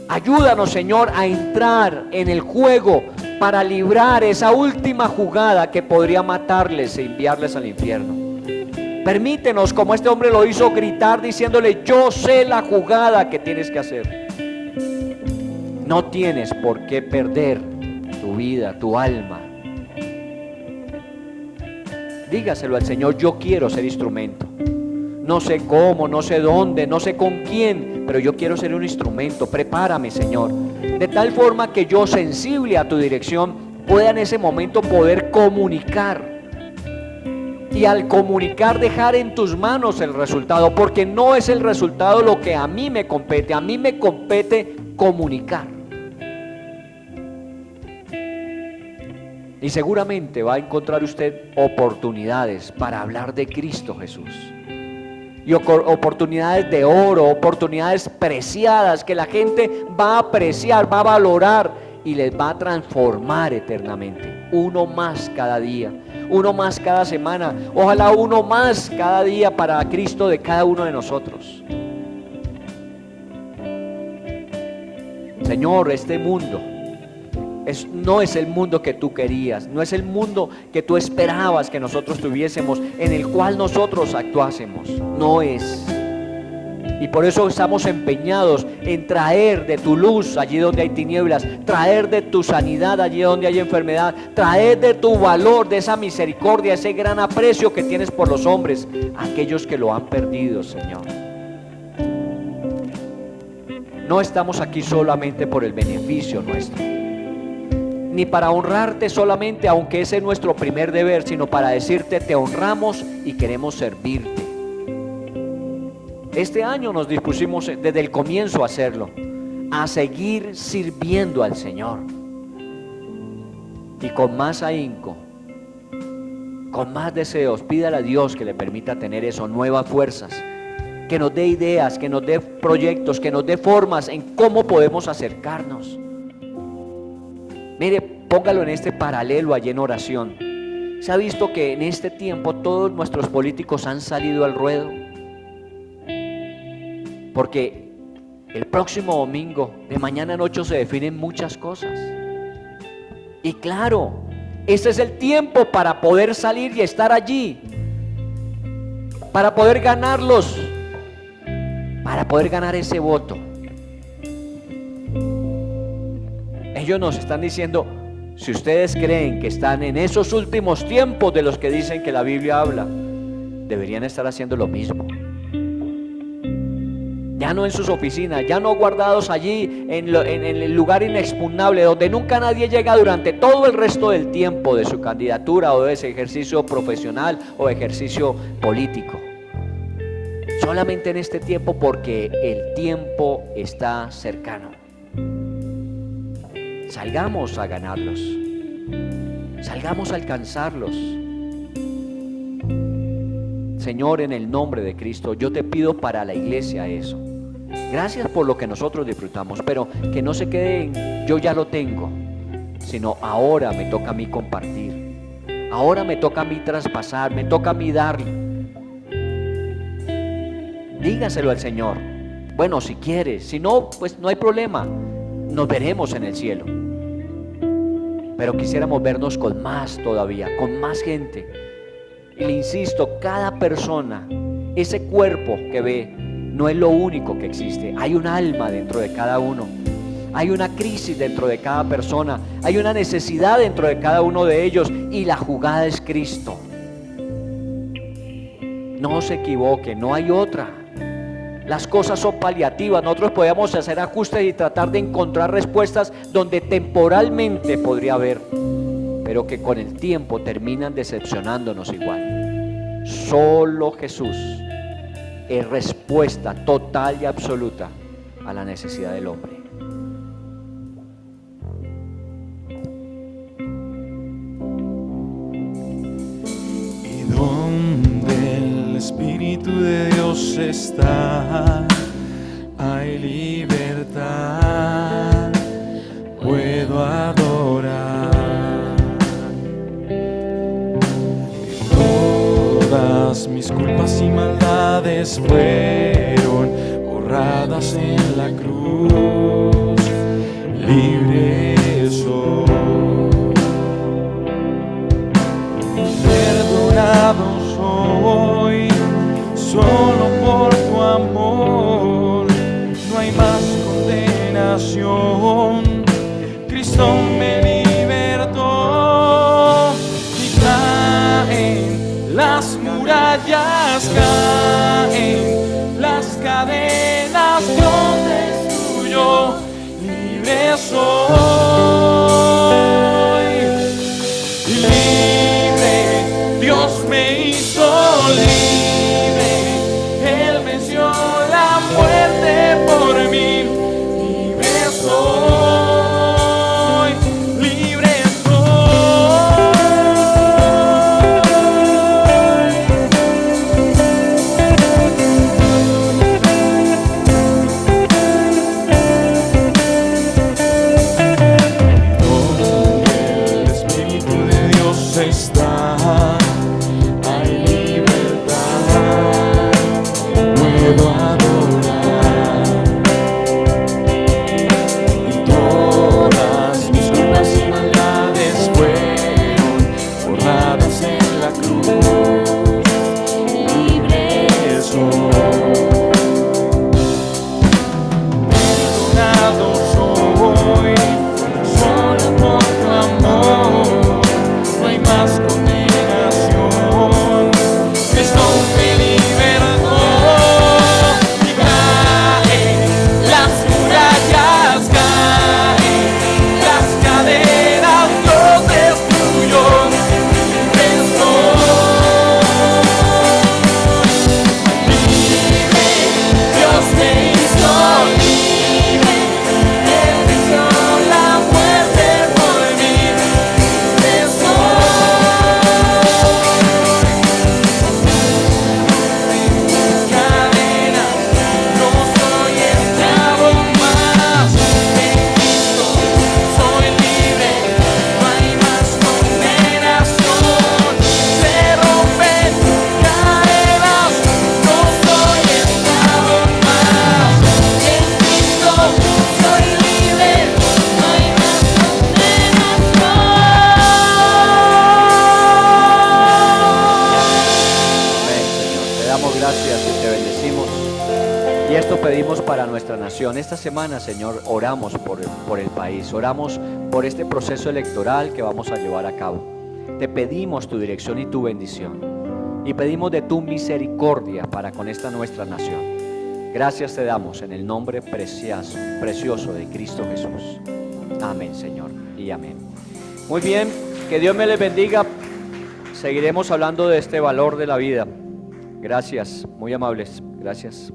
Ayúdanos, Señor, a entrar en el juego para librar esa última jugada que podría matarles e enviarles al infierno. Permítenos, como este hombre lo hizo, gritar diciéndole: yo sé la jugada que tienes que hacer. No tienes por qué perder tu vida, tu alma. Dígaselo al Señor: yo quiero ser instrumento. No sé cómo, no sé dónde, no sé con quién, pero yo quiero ser un instrumento. Prepárame, Señor, de tal forma que yo, sensible a tu dirección, pueda en ese momento poder comunicar. Y al comunicar, dejar en tus manos el resultado, porque no es el resultado lo que a mí me compete comunicar. Y seguramente va a encontrar usted oportunidades para hablar de Cristo Jesús. Y oportunidades de oro, oportunidades preciadas que la gente va a apreciar, va a valorar y les va a transformar eternamente. Uno más cada día, uno más cada semana, ojalá uno más cada día para Cristo de cada uno de nosotros. Señor, este mundo no es el mundo que tú querías, no es el mundo que tú esperabas que nosotros tuviésemos, en el cual nosotros actuásemos. No es. Y por eso estamos empeñados en traer de tu luz allí donde hay tinieblas, traer de tu sanidad allí donde hay enfermedad, traer de tu valor, de esa misericordia, ese gran aprecio que tienes por los hombres, aquellos que lo han perdido, Señor. No estamos aquí solamente por el beneficio nuestro, ni para honrarte solamente, aunque ese es nuestro primer deber, sino para decirte: te honramos y queremos servirte. Este año nos dispusimos desde el comienzo a hacerlo, a seguir sirviendo al Señor, y con más ahínco, con más deseos. Pídale a Dios que le permita tener eso, nuevas fuerzas, que nos dé ideas, que nos dé proyectos, que nos dé formas en cómo podemos acercarnos. Mire, póngalo en este paralelo allí en oración. Se ha visto que en este tiempo todos nuestros políticos han salido al ruedo, porque el próximo domingo, de mañana en 8, se definen muchas cosas. Y claro, este es el tiempo para poder salir y estar allí, para poder ganarlos, para poder ganar ese voto. Ellos nos están diciendo: si ustedes creen que están en esos últimos tiempos de los que dicen que la Biblia habla, deberían estar haciendo lo mismo. Ya no en sus oficinas, ya no guardados allí en el lugar inexpugnable donde nunca nadie llega durante todo el resto del tiempo de su candidatura o de ese ejercicio profesional o ejercicio político. solamente en este tiempo, porque el tiempo está cercano. Salgamos a ganarlos, salgamos a alcanzarlos. Señor, en el nombre de Cristo, yo te pido para la iglesia eso. Gracias por lo que nosotros disfrutamos, pero que no se quede en yo ya lo tengo, sino ahora me toca a mí compartir, ahora me toca a mí traspasar, me toca a mí darle. Dígaselo al Señor. Bueno, si quieres, si no, pues no hay problema, nos veremos en el cielo. Pero quisiéramos vernos con más todavía, con más gente. Y le insisto, cada persona, ese cuerpo que ve, no es lo único que existe. Hay un alma dentro de cada uno. Hay una crisis dentro de cada persona. Hay una necesidad dentro de cada uno de ellos. Y la jugada es Cristo. No se equivoque, no hay otra. Las cosas son paliativas. Nosotros podemos hacer ajustes y tratar de encontrar respuestas donde temporalmente podría haber, pero que con el tiempo terminan decepcionándonos igual. Solo Jesús es respuesta total y absoluta a la necesidad del hombre. Y donde el Espíritu de Dios está, hay libertad, puedo adorar. Todas mis culpas y maldades fueron borradas en la cruz, libre soy, perdonado soy, solo por tu amor, no hay más condenación, Cristo me libertó y caen las murallas, caen las cadenas, Dios destruyó, libre soy, libre, Dios me hizo libre, Él venció la muerte por mí, libre soy, libre donde el Espíritu de Dios está, hay libertad, puedo adorar. Y todas mis culpas y maldades fueron borradas en la cruz, libre soy, perdonado soy, solo por tu amor, no hay más condenación, Cristo me libertó y caen las murallas, caen las cadenas, Dios destruyó, libre soy, libre, Dios me hizo libre, Él venció la muerte por mí, libre cadenas, no soy esclavo más, en Cristo soy libre, no hay más condenación, se rompen cadenas, no soy esclavo más, en Cristo soy libre, no hay más condenación. Amén, Señor. Te damos gracias y te bendecimos. Y esto pedimos para nuestra nación. Esta semana, Señor, oramos por el país, oramos por este proceso electoral que vamos a llevar a cabo. Te pedimos tu dirección y tu bendición. Y pedimos de tu misericordia para con esta nuestra nación. Gracias te damos en el nombre precioso de Cristo Jesús. Amén, Señor, y amén. Muy bien, que Dios me les bendiga. Seguiremos hablando de este valor de la vida. Gracias, muy amables. Gracias.